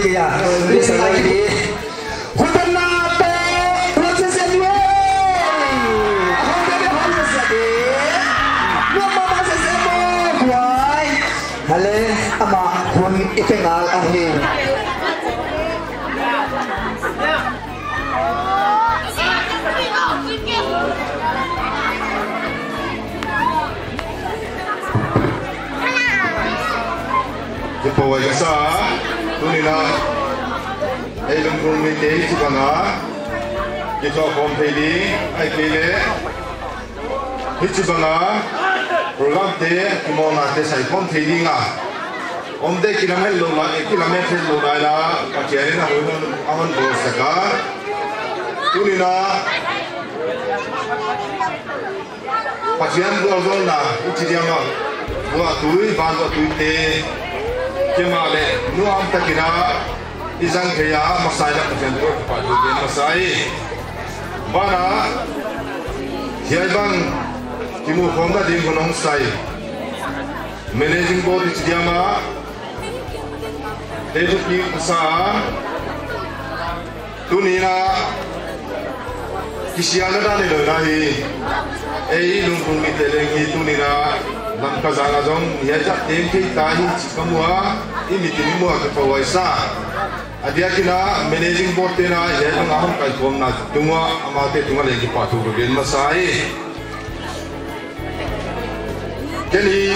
kia đi sang đây đi hôn tân na te hôn sẽ xem đi hôn sẽ đi hôn mama sẽ xem đi quay hale ama hôn itengal ahi Pawai kasa, tunina, elong kumite si banga, kita kompeti, ay kile, hiti banga, program te, kimona te say kompeti nga, omde kilometer lo la, pacheri na hulun aman bosaka, tunina, pachian buat na, hiti dia ma, buat tui, buat tui te. Kemale nuam takina izang kaya masai nak menjadi padu gen masai bana hiai bang timu khonga ding gonong sai managing board idiama devuki sa tunina kisiana dane lo nahi ei lungkung mi telengi tunina nam kazanga jong yaja temke tahi chikamua imitini mua ka pawaisa adia kina managing board tena yaja ngam kai kom na tungwa amate tunga legi patu gen masai keni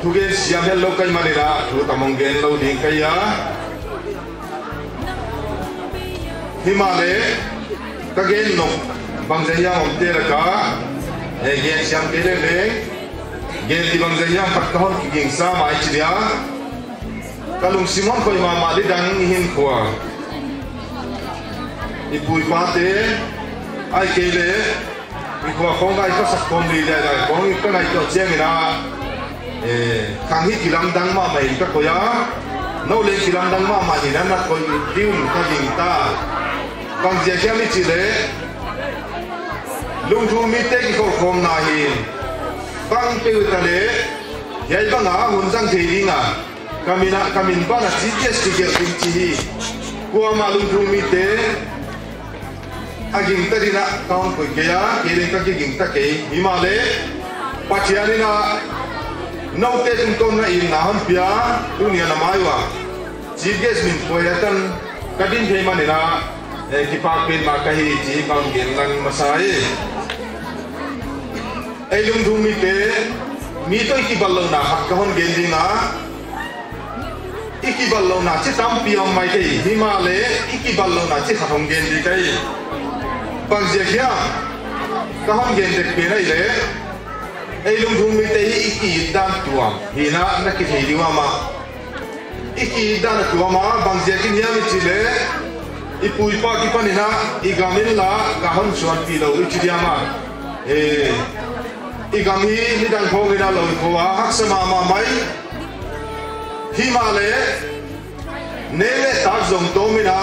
tuge siamel lokai manira tu tamong gen lo ding kaya himale kagen no bangjaya omte raka gen siam kele le gen di bangjaya patkahon ging sa mai chidia kalung simon koi mama di dang hin khwa ipui pate ai kele ikwa khonga ikwa sakom li da kong ikwa nai to chemina khang hi kilam dang ma mai ka koya no le kilam dang ma ma ni na koi diun ka ging ta bangjaya kya mi chile lung thu mi te ki ko khom na hi bang pe utale yai banga hunjang theilinga kamin bana GPS ticket chi kuwa malum thu mi te aging tarina kaun ko kaya kele ka ging ta ke himale pachiani na no te tum tom na in na ham pia dunia na maiwa GPS min poyatan kadin thei manina kipak pin ma kahi ji kaun gen lang masai elung thu mi te mi to ikiballo na hakkahon gendinga ikiballo na chi tam piam mai kai himale ikiballo na chi khathong gendi kai pangje khia kahon gendek pe nai le elung thu mi te iki dan tuam hina na ki thei diwa ma iki dan tuama bangje ki nyami chi le ipui pa ki panina igamin la kahon suan pi lo ichidiama igami nidang khong ina lo khoa haksama ma mai himale nele ta zong to mina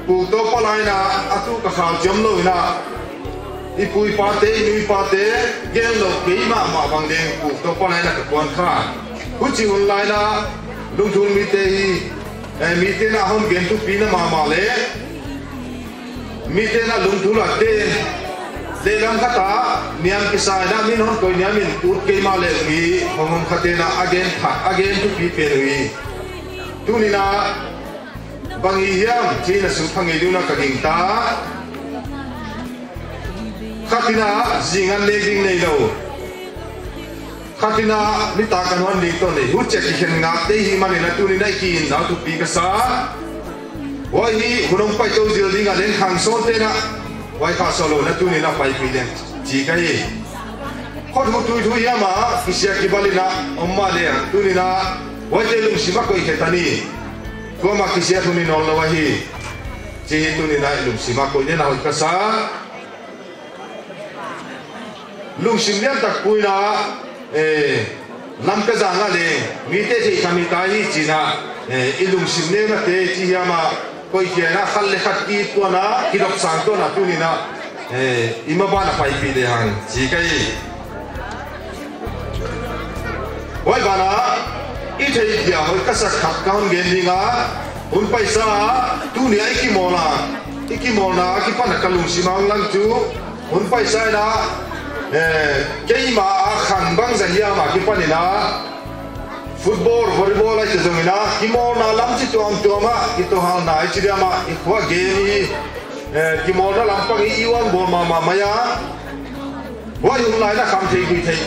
pu to palaina atu ka khal jam lo ina ipui pate nui pate gen lo keima ma bang deng pu to palaina ka kon kha huchi online na lungthun mi te hi mi te na hom gen tu pina ma ma le mi te na lungthula te lelang kata niam kisah na min hon ko niamin ut ke male mi hom khatena again to be perui tunina bangi hiam china su phangi duna kaging ta khatina jingan leging nei lo khatina nita kan hon li to nei hu che ki khen nga te hi mani na tunina ki na tu pi ka sa wa hi hunong pai to zil dinga len khang so te na wai ka solo na tu ni na pai pi den ji kai khot mu tu ya ma kisia ki balina omma le tu ni na wai te lung sima ko i tani ko ma kisia tu ni no lo wa hi ji tu ni na lung sima ko ne na ho ka sa lung sim lian tak pui na lam ka za nga le mi te ji kami ta hi ji na ilung sim ne na te ji ya ma koi kia na khal le khat ki to na kirok sang to na tu ni na ima ba na pai pi de hang ji kai wai ba na i thei dia hoi ka sa khat kaun gen ni nga hun paisa tu ni ikimona kipana kalung simang lang chu hun paisa na keima khan bang zahia ma kipanina football volleyball ai tezongina kimona lam chi tuama itoha na ichiriama ikwa game kimona lampang iwan bol mama maya wa yung lai na kam thei gui thei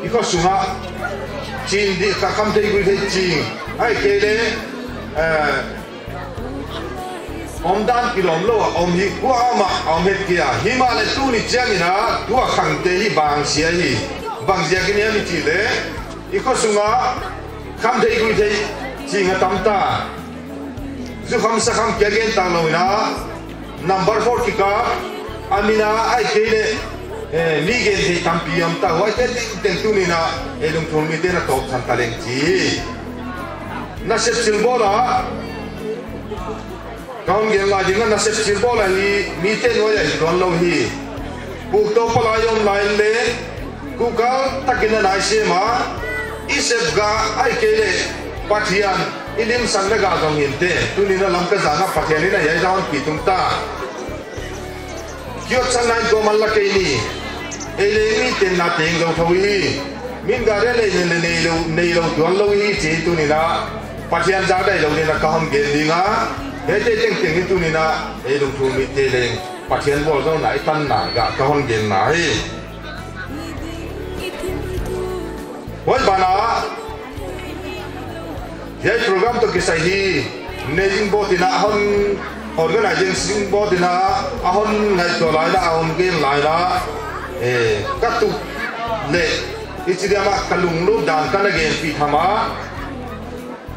iko sunga chin di ka kam thei gui thei chin ai kele om dan kilom lo om hi kwa ma om het kia himale tu ni changina tua khang te hi bang sia hi bang sia kini mi chi le iko sunga kam thei gui thei chinga tamta zu kham sa kham kya gen tang lo na number 4 kika amina ai kele mi gen thei tampiam ta wai te ten tu ni na elung thon mi te na top than taleng chi na sep sil bola kaun gen la dinga na sep sil bola hi mi te no ya don lo hi pu to pala yom line le ku ka takina na se ma isep ga ai kele pathian ilim sang na ga gong hin te tu ni na lam ka za na pathian ni na ya jawn pi tum ta kyo chan nai go mal la ke ni ele mi ten na teng lo thawi min ga re le nei lo don lo hi chi tu ni na pathian ja dai lo ni na ka ham gen dinga he te teng teng tu ni na e lung thu mi te le pathian bol zo nai tan na ga ka ham gen na hi wai bana ye program to kisai hi nejing bot ina hon organizing bot ina ahon ngai to lai da ahon gen lai da katu le ichidama kalung lu dan kana gen pi thama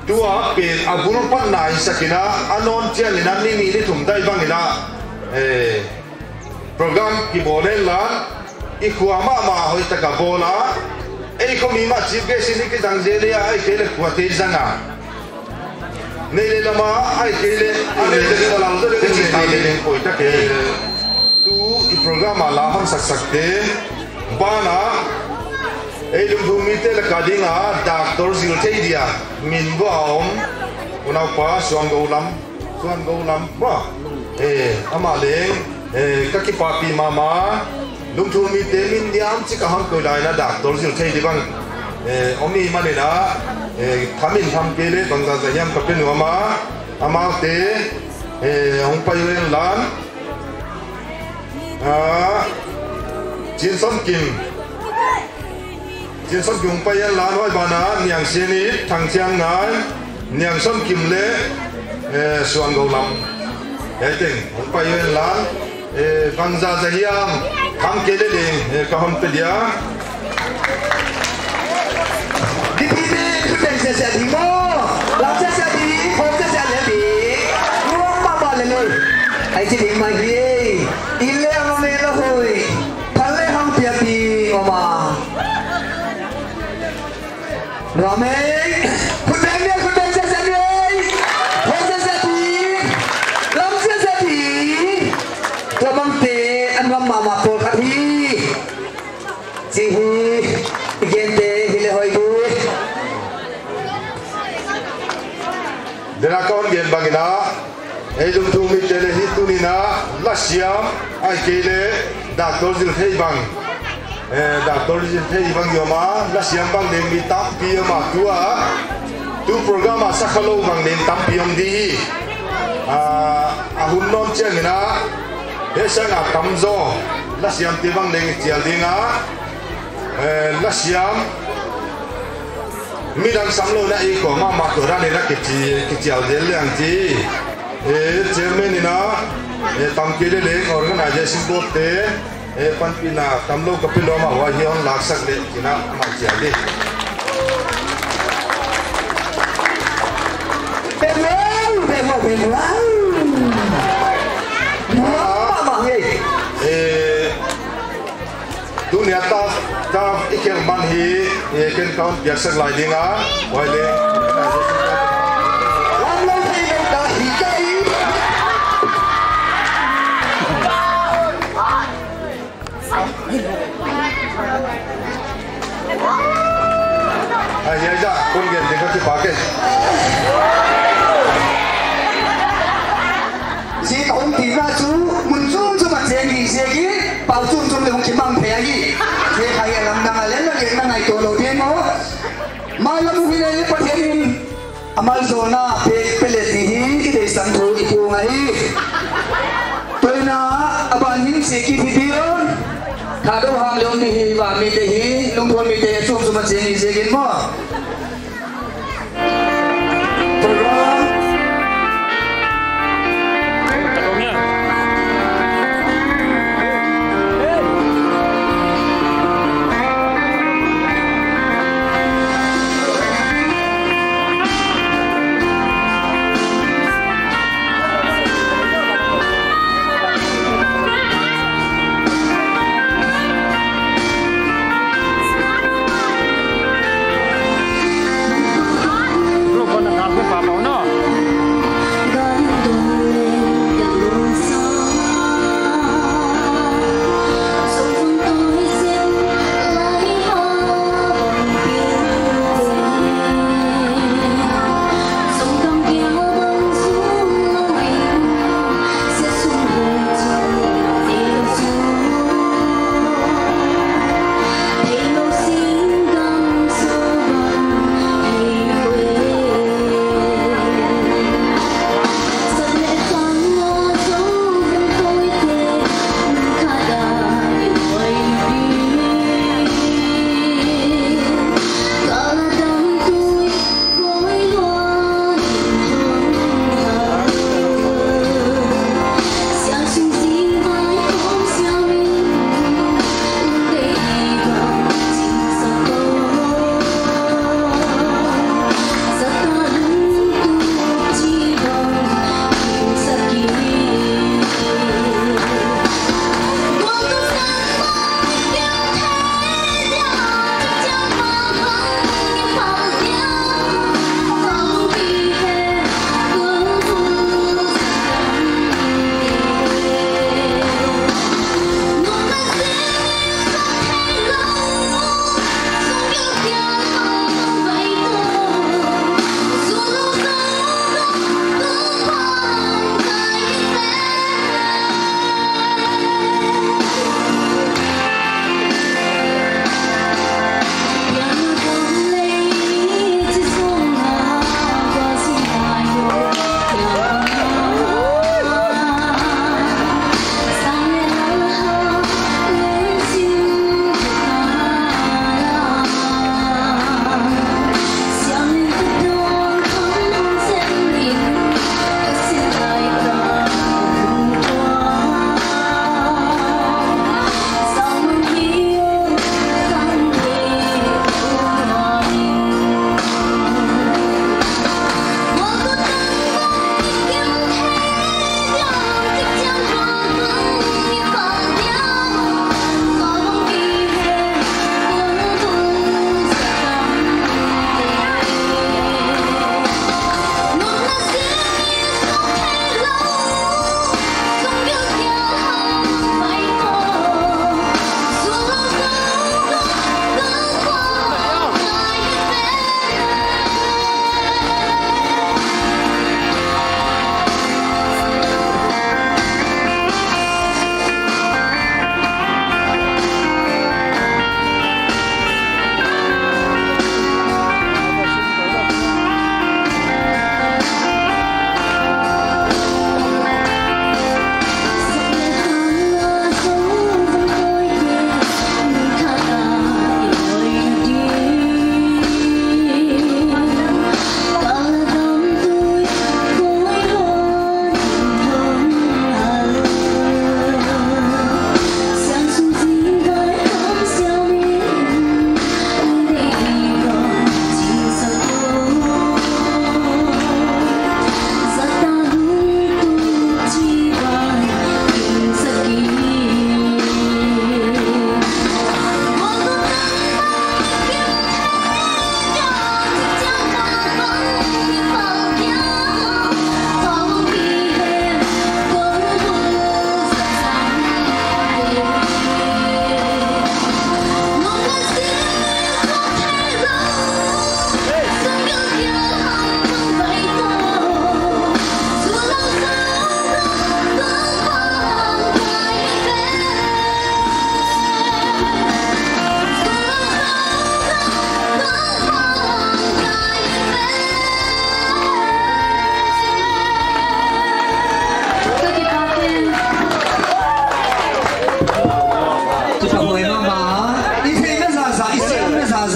tua pen abul pan nai sakina anon chian ina ni thum dai bang ina program ki bolen la ikhwama ma hoi ta ka bola ei ko mi ma chief guest ni ki dang je le ai ke le kwa te zanga nei le lama ai ke le ane le wala lo de chi ta le ko ta ke tu i program la ham sak sakte bana ei lum bu mi te la ka dinga doctor zil te dia min bo om una pa suan go lam ba ama le ka ki pa pi mama lung thu mi te min diam chi ka ham ko lai na doctor zil te di bang omi mane na thamin tham ke le bang za yam ka pe no ma ama te hong pa yen lan jin som kim pa yen lan hoi bana niang se ni thang chiang ngai niang som kim le suan go lam teng hong pa yen lan bang za yam tham ke le ka ham pe dia sẽ thì mô làm sẽ thì không sẽ thì luôn mà bà lên rồi anh chỉ định mày gì in lẽ mà mẹ nó hồi thằng lẽ không tiệt thì mà rồi màyคุณแบงค์sẽ đi không sẽ thì làm sẽ thì cho băng tê anh mà tổ khát hi chỉ hi gen tê hi lẽ hồi dena kawan gen bangina elum thu mi tele hitunina lasiam ai kele doctor zil thei bang doctor zil thei bang yoma lasiam bang den mi tam pi ma tua tu program sakhalo bang den tam pi om di ahun non chengina desanga tamzo lasiam ti bang den chial dinga lasiam mi đang sắm lô này có mà tổ ra này là cái chiều đến liền chi chairman này nó tam kia đấy organization board thế pan pina tam lô cái pin mà hoa hiền lạc sắc đấy thì nó mà chiều đi bên mà bằng gì dunia ta ikel man hi ken count biar sak lai dinga wale lam lo thei lo da hi kai ai ya ja kon gen dinga ki paket chỉ không tìm ra chú muốn chung cho mặt xe gì bảo chung chung để không chỉ mang thẻ gì thế hay làm đang lên là hiện đang ngày tổ đầu tiên đó mai là mùi này bắt hiện amal zona pele tihi cái để sang thổ ipu ngay tôi na aban hin se ki video thà đâu hàng lượng thì và mi te hi lung thôn mi te chung chung mặt xe gì kiến mà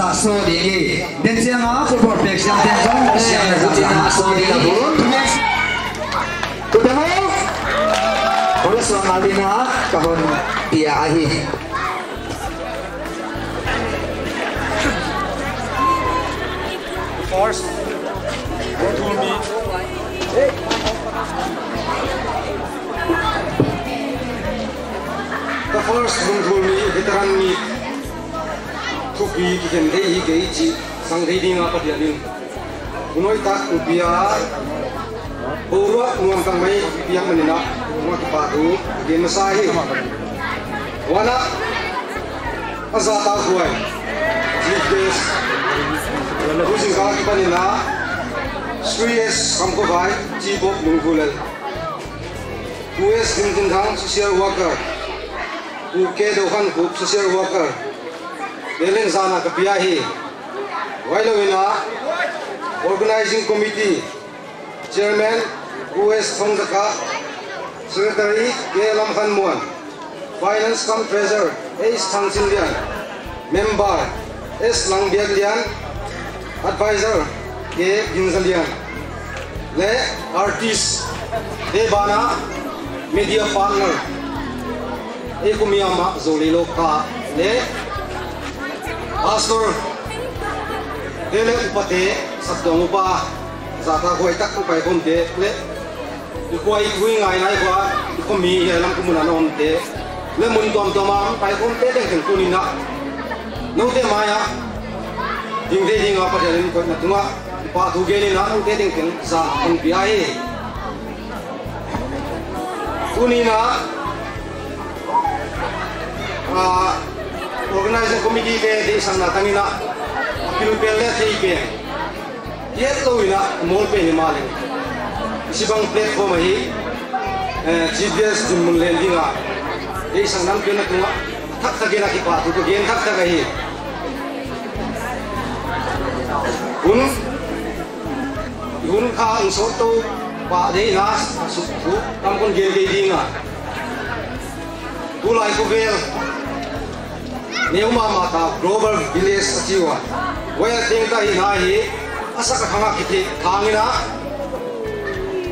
sa so di den siang football pek siang ten song siang na sa so di la bun kudaho ora so nalina kahon pia ahi force to me the first room to me veteran me to be given day gauge sang day ding apa dia din unoi tak upia Borua nuang tang mai piang menina nuang kipatu gen masahi wana azata kuai jibes using ka kipanina Sries kamko bai jibok nungulal US din thang social worker uke dohan group social worker delen sana kapiahi wailowina organizing committee Chairman US Thongdaka, Secretary K. Lam Khan Muan, Finance Cum Treasurer S. Thang Sin Lian, Member S. Lang Biak Lian, Advisor K. Ginzal Lian, Le Artist Debana, Media Partner Ekumiyama Zolilo Ka, Le Pastor Dele Upate Sabdongupa Zata koi tak ko pai kom te le koi kui ngai nai kwa ko mi he lam ko mun anon te le mun tom ma pai kom te deng ku ni na no te maya ding de ding apa de ko na tunga pa thu ge ni na no te deng ken sa kon pi ai ku ni na organizing committee ke de sang na tangina pilu pelle te ke yet loina mol pe himale sibang platform hi GPS jumul lendinga ei sangnam pe na tunga thak thagena ki pa tu gen thak thak hi un kha ang so to pa de na su thu tam kon gen de dinga tulai ko vel neuma mata global village achiwa waya ting ta hi na hi asa ka khanga kiti thangina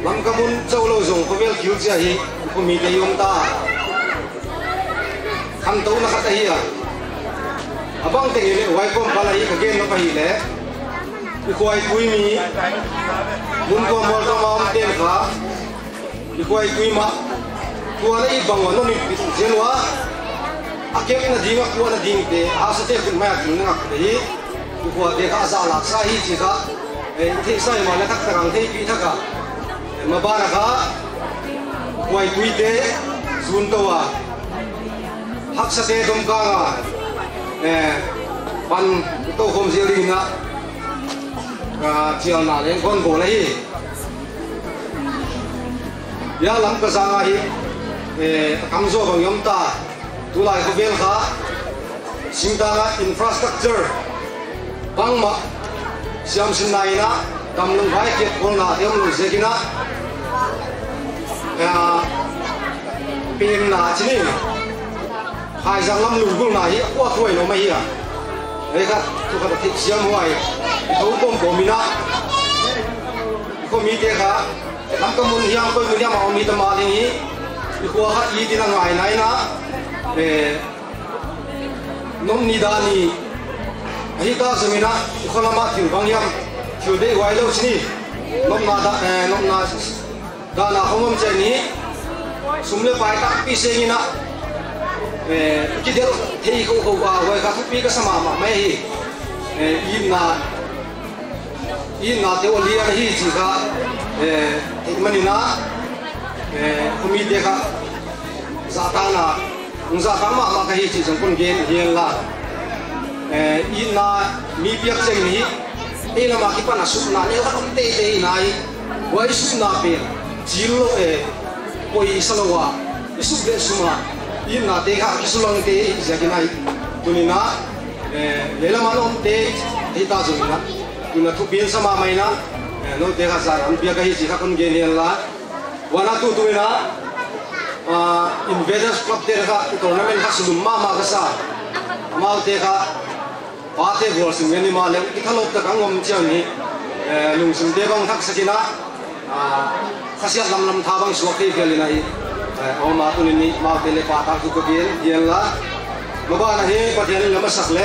lam kamun chawlo zong ko vel kiu cha hi ko mi te yom ta kham to na khata hi abang te ni wai kom pala hi ka gen no pa hi le ko ai kui mi mun ko mol to ma ten kha ko ai kui ma ko na i bang no ni jenwa akek na dinga ko na ding te asa te kun ma kin na ka hi ko de ka za la sa hi chi ka thế sai mà nó thắc thằng thế bị thắc à mà ba là cả quay quy tế sun tàu à hắc sa tế đông ca à ban tàu không riêng đi nữa chiều nào đến con cổ này ya lắm cái sang ai cam zo bằng nhóm ta tu lại có viên khá sinh ta infrastructure bang mà siam sin nai na tam lung vai ke kon na dem lu se kina pin na chini hai jang lam lu gul na hi kwa thoi no mai hi ai ka tu ka thi siam huai thau kom ko mina ko mi te kha lam ka mun hiam ko mi ma mi ta ma ni ko ha yi ti na ngai nai na nom ni da ni hi ta semina ikholama thil bangyam thil dei wai lo chini nom na da na homom che ni sumle pai ta pi se ni na ki del thei ko ba wai ka pi ka sama ma mai hi in na te oli a hi chi ka mani na kumi de ka za ta na za ta ma ka hi chi jong kon gen hian la ina mi piak cheng ni ela ma ki pana suna ne ka om te te nai wai suna pe jilo koi salawa isu de suma ina te ka kisulang te jaginai kunina lela ma om te hita jumina ina thu pin sama mai na no te ka sa am piak hi chi ka kon gen la wana tu ina investors club te ka tournament ka sulum ma ka sa mal te ka Pate buat sini ni malam kita lop tak angom macam ni, lung sini bang tak sakina, khasiat lam thabang suaki kali ni, awam tu ni mau tele patah tu kegian, dia lah, maba nahi patian lama sakle,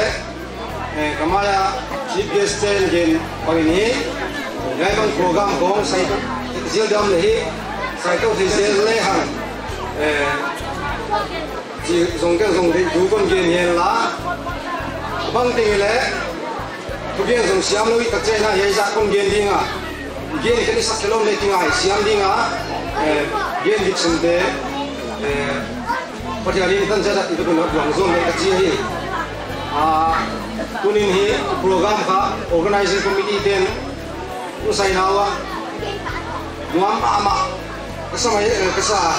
kamaya chief guest gen pagi ni, gaya bang program kong saya kecil dalam ni, saya tu saya lehan, zongkan dukun gen lah. Bang tinggal, kemudian jom siam lagi kerja na, ya saya pun gen dinga, gen kini sak kilo ni tinggal, siam dinga, gen di sini, pada hari ini kan saya itu pun langsung ni kerja ni, tunin ni program ka, organizing committee den, usai nawa, muam ama, kesah,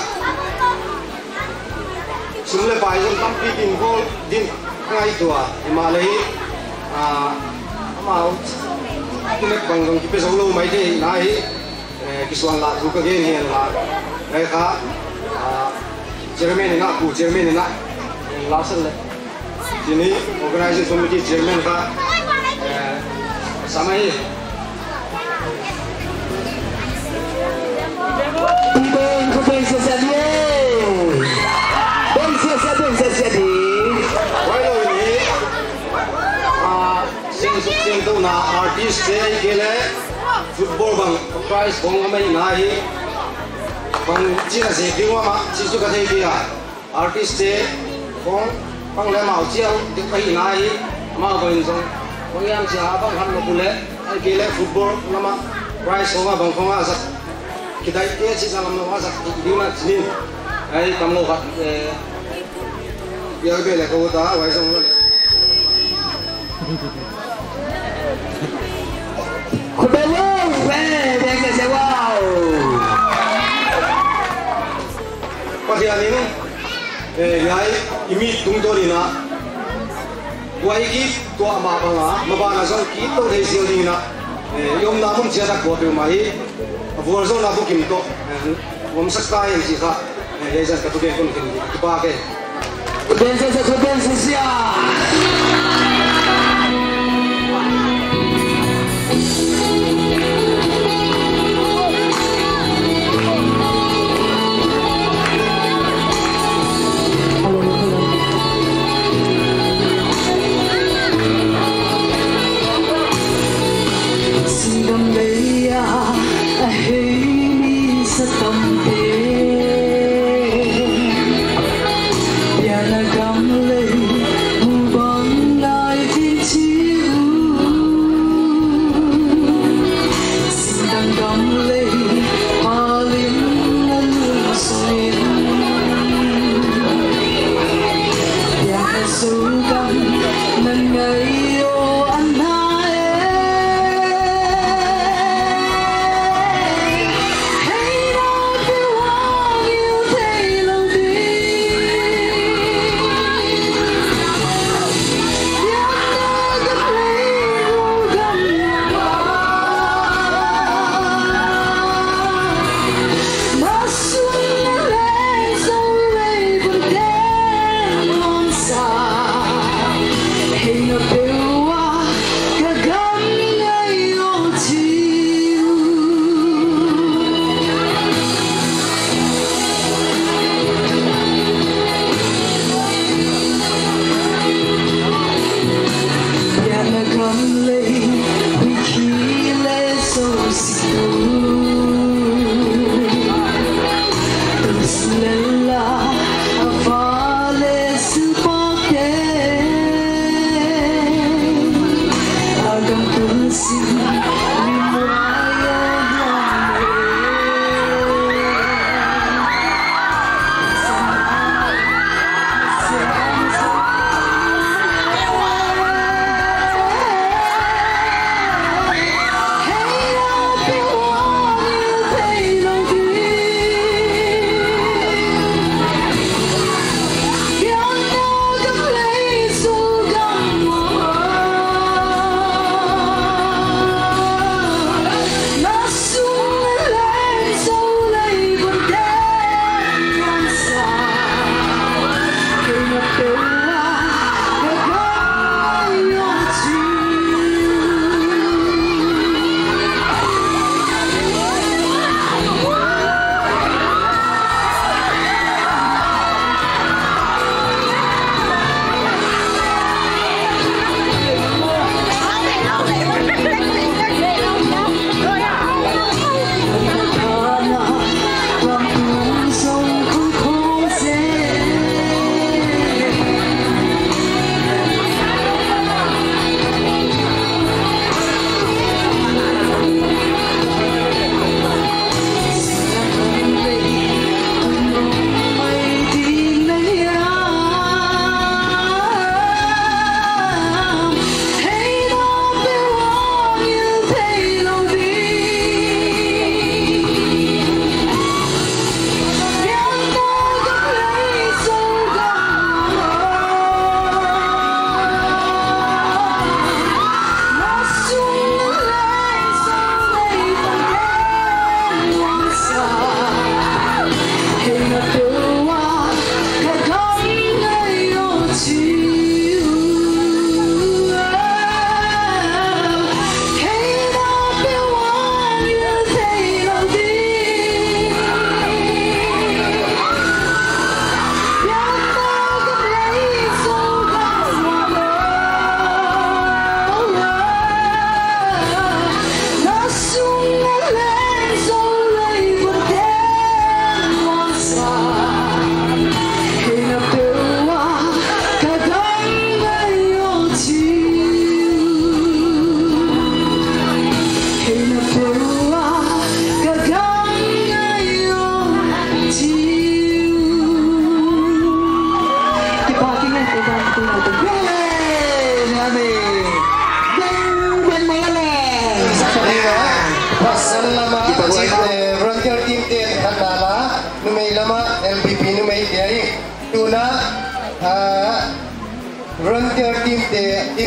semula payung tampi tinggal din. Ngay tua Himalaya mau kita bangun kita selalu mai deh naik kisuan lah tu kerja ni lah mereka Jerman ni nak ku Jerman ni nak langsung le sini organisasi komite Jerman ka sama ni Bem sucedido. Sing tu na artist saya kele football bang prize bang kami nahi bang cina sih dia mah cicu kata dia artist saya bang le mau ciau dia kaya nahi mau bang song bang yang siapa bang kan boleh kele football nama prize bang asal kita ini sih salam nama asal di mana sini kamu kat biar bela kau tahu wajah song Kubelong, bang kasi wow. Pati ani yai imi tungtori na, wai ki tua ma banga, mabana song ki to dei siling na, yom na pun siapa kuat rumai, abuan song na pun kim to, sakta yang sih kah, jadi saya ketujuh pun kini dipakai. Kuben sosial.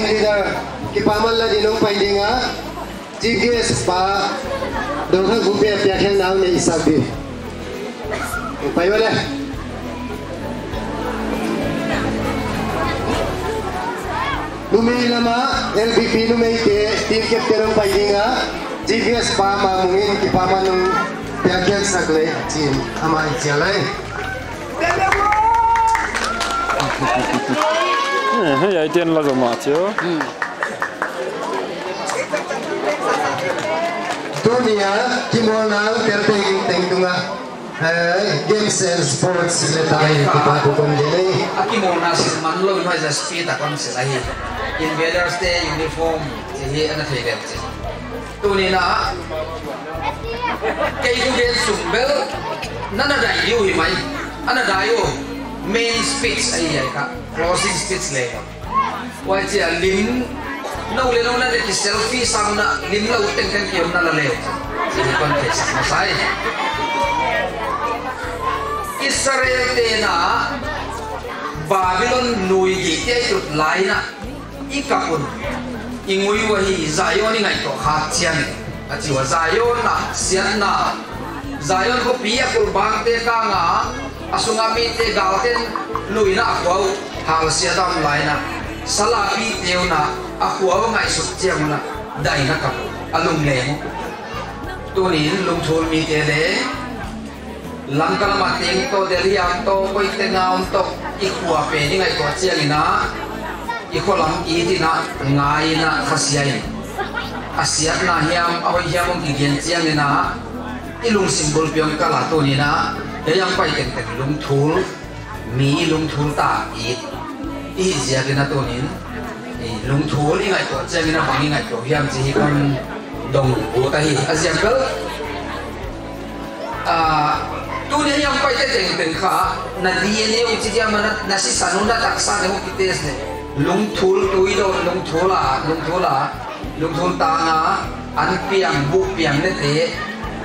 team leader kipaman la dinong paidinga GVS pa dongha gupe pyakheng naw ne isabi paiwala numei lama LBP numei te team captain ng paidinga GVS pa mamungin kipaman ng pyakheng sagle team amai jalai Vậy tiền là rồi mà chứ. Dunia kimono terpeging tengtunga. Games and sports letai kita tukun jadi. Kimono man lo no just fit akon selahi. Invaders day uniform jadi ana thege. Dunia kayu gen sumbel nana dayu himai. Ana dayu main speech ay ka closing speech le wai chi lim no le no na de selfie sang na lim lo teng teng kiam na la le si context masai Israel te na Babylon nui gi te tut lai na ikapun ingui wa hi Zion ngai to khat chian a chi wa Zion na sian na Zion ko pia kul bang te ka nga asungami te galten luina akwau hal siadam laina salapi teuna akwau ngai sut chiamna daina kap alung leng tunin lungthul mi te le langkal mating to deliam to koi te ngaum to ikwa pe ni ngai to chiangina ikolam idina ngaina khasiai asiat na hiam awai hiam ki gen chiangina ilung simbol piong kala tunina yang pai teng teng lung thul mi lung thul ta i zia kena tunin lung thul i ngai to changina bangi ngai to hiam chi kon dong u ta hi asian kal tunia yang pai teng teng kha na DNA u chi ja mana nasi sanunda taksa ne hu kites ne lung thul tui do lung thul ta na an piang bu piang ne te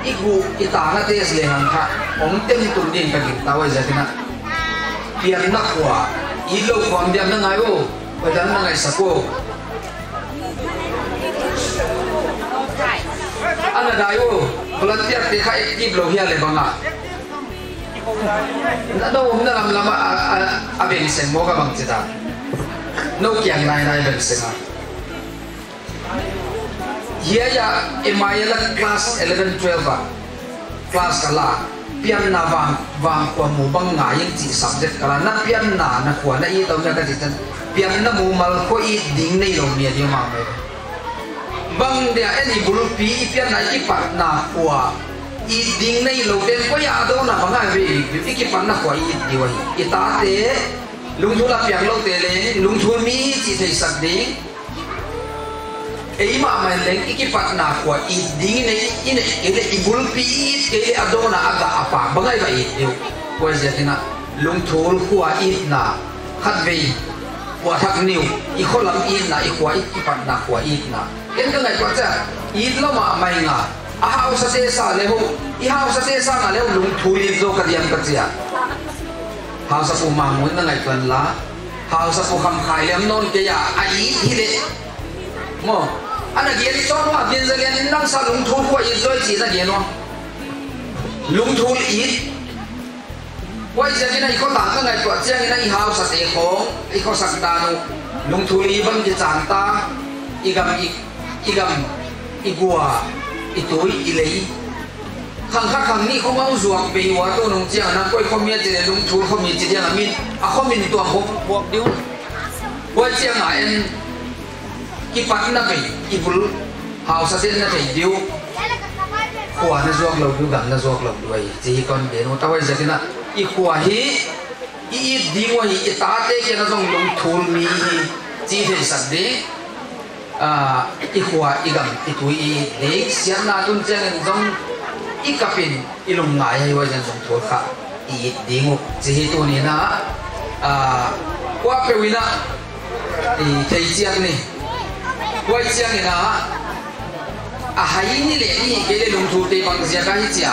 iku itana tes lehan kha om tem tum din ka gin tawai zatina pian na kwa ilo kwam diam na ngayo padan na ngai sako ana dayo volunteer te kha active lo hia le banga na do om na lam lama a ben sen mo ka bang chita no kyang nai nai ben sen Here ya emayela class 11 12 ba class kala pian na wang kwa mu bang ngayeng chi subject kala na pian na kwa na I taw na ka ditan pian na mu mal ko I ding nei lo mi di ma me bang dia any bulu pi pian na ki pat na kwa I ding nei lo den ko ya do na bang ai ve ki pat na kwa I di wa I ta te lung thula pian lo te le lung thul mi chi thei sak ding Ima main leng ikipat na kwa iding ini ile ibulpi ke adona aga apa bangai ba itu kwa jatina lung thul kwa itna khatwei kwa thak niu ikholam itna ikwa ikipat na kwa itna ken ka ngai kwa cha itlo ma mai nga a hau sa te sa le ho I hau sa te sa na le lung thul I zo ka diam ka chia hau sa pu ma mun na ngai twan la hau sa pu kham khai lem non ke ya ai hile mo ana gen son wa gen zalian nang sa lung thul ko I zoi chi za gen wa lung thul I wai ja gen I ko ta ka ngai ko chiang I I hau sa te khong I ko sak ta no lung thul I bang ki chan ta igam igua itoi ilei khang ni ko mau zuak be wa to nong chiang na koi khom ye je lung thul khom mi chi yang amin a khom min to bok diu wai chiang a en kipat na kay ibul hau sa tin na kay diu kuah na zuak lo du gam na zuak lo du ai chi kon de no tawai zatina I kuah hi I ding wa hi ta te ke na jong lung thul mi hi chi the sak de I kuah I gam I tui I de sian na tun chang jong I kapin I lung ngai hai wa jan jong thul kha I ding chi hi tu ni na kwa pe wina I thei chiang ni wai chiang ina a hai ni le ni ke le lung thu te bang sia ka hi chia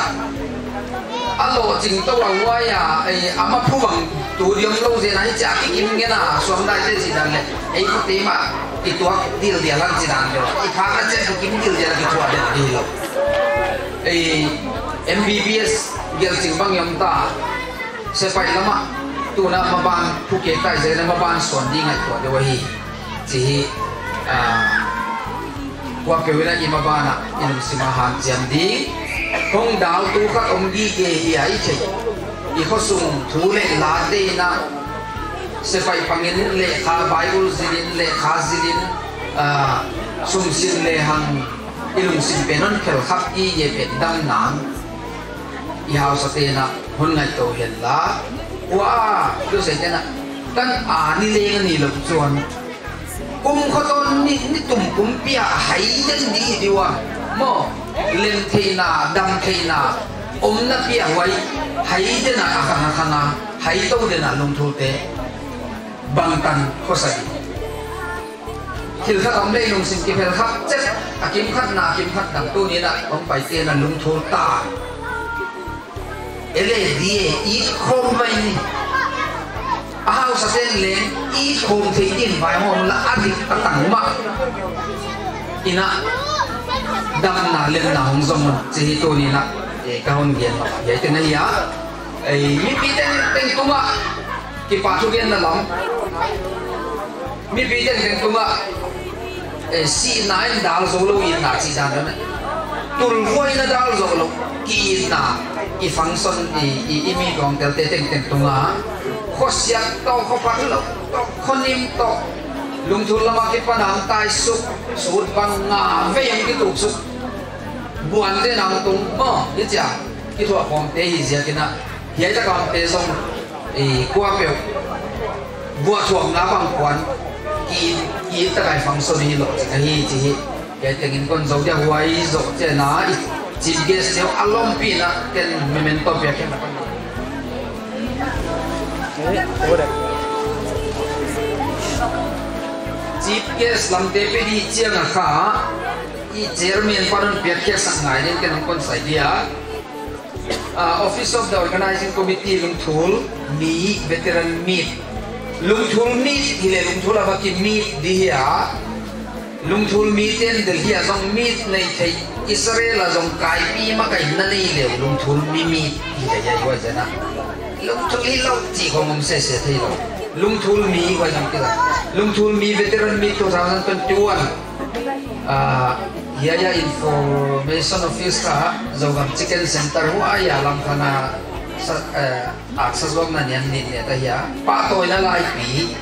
a lo jing to wa wa ya ama phu bang tu diam lo je na hi chia ki kim nge na som dai te si dan le ei ko te ma itu deal dia kan jiran dia ikhang aja bikin deal dia lagi tua dia deal MBBS gel cimbang yang ta sepai lama tu na maban Phuket tai je na maban son di ngai tua dia wahi ji qua pe wena i mabana inum simahan jam di hong dal tu kha omgi ge hi ai thei i khosung thule la de na sepai pangin le kha Bible zilin le kha zilin sum sin le hang ilung sin penon khel khap i ye pe dam nan i hau sa te na hun ngai to hen la wa tu se te na kan ni le ni lo chuan kho ton ni tum kum pia hai den di diwa mo len theina dam theina na pia wai hai den na khana hai to den na lung thu te bang tan khosai thil khat om le lung sim ki phel khap chet akim khat dang tu ni na om pai te na lung thu ta ele die I khom mai ni ahau sa ten len I khom thei tin vai hom la adik atang ma ina dam na len na hong zom chi to ni na e ka hon gen ma ye te na ya mi pi ten tuma ki pa thu gen na lam mi pi ten tuma si nine dal zo lo in na chi jan na tul voi na dal zo lo ki na I function I mi gong tel te ten tunga khosiat to khopat lo to khonim to lung thul lama ki panang tai su sut bang nga ve yang ki tu su buan de nang tung mo ni cha ki thua khom te hi zia kina hiai ta kam te song kwa pe bua chuang na bang kwan ki ta kai function hi lo chi hi chi ke tengin kon zo dia huai zo che na chief guest yung alom pina ken memento pia ken chief guest lam te pe di chiang kha I chairman panon pia kya sang ngai nen ken kon sai dia office of the organizing committee lungthul mi veteran meet lungthul meet hile lungthul aba ki meet dia lungthul meet en del hi azong meet nei thei Israel azong kai pi ma kai na nei le lungthul mi hi da yai wa jana lungthul li lo chi khom se thei lo lungthul mi wa jang ki lungthul mi veteran meet 2021 ya information office ka zogam chicken center hu aya lam khana access wak na nian ni ne ta ya pa toy na lai pi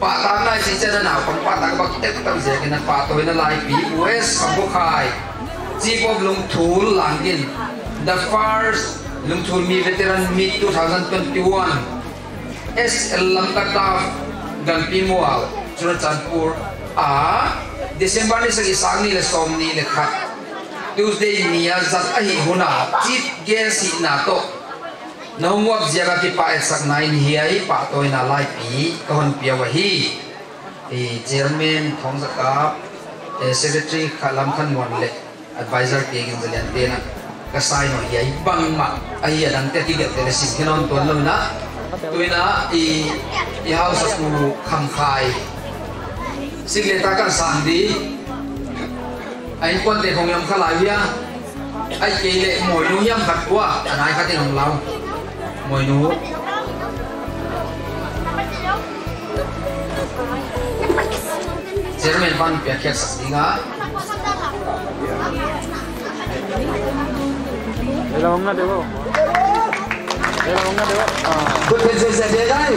pa ta na si chen na pang pa ta ba tek tam je ke na pa toy na lai pi US kabu khai chief of lungthul langin the first lungthul mi veteran meet 2021 SL lamkata gampi mual Churachandpur December ni sagi sang ni le som ni le khat Tuesday ni azat ahi huna chief guest hi na to nongwak jaga ki pa sak nine hi ai pa toy na lai pi kon pia wa hi chairman thong zaka secretary khalam khan mon le advisor ke ngin zalian te na ka sai no hi ai bang ma ai adang te ki ge le sin kinon ton lo na tuina I house ku kham khai Sigleta kan sandi ai quan te hong yam khala ya ai ke le moi nu yam khat kwa anai khatin hong lau moi nu chairman ban pya khet saktinga Ela hong na dewo Bên xe đi đây.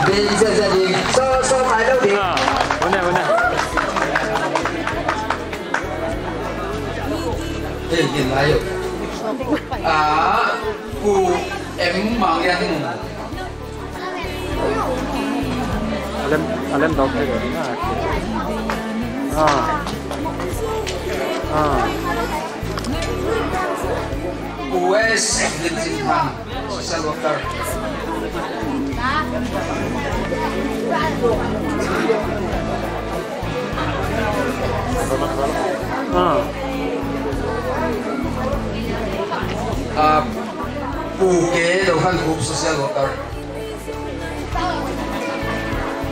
Bên xe đi. So phải đâu đi. Bên này. Đây nhìn lại rồi. Cụ em mang yang. Alem dog thế rồi. US Lintingham social worker Phuket Local Group social worker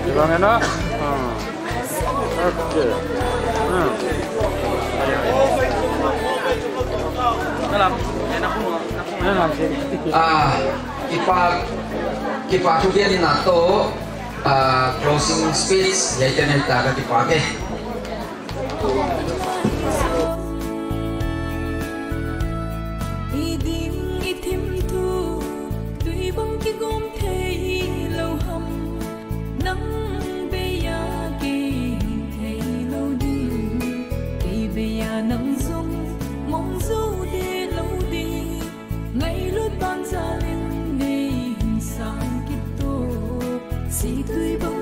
Di bang na Ok. Nó làm kipa tu dia ni nato closing speech yaitu nanti akan dipakai. Si tùy bóng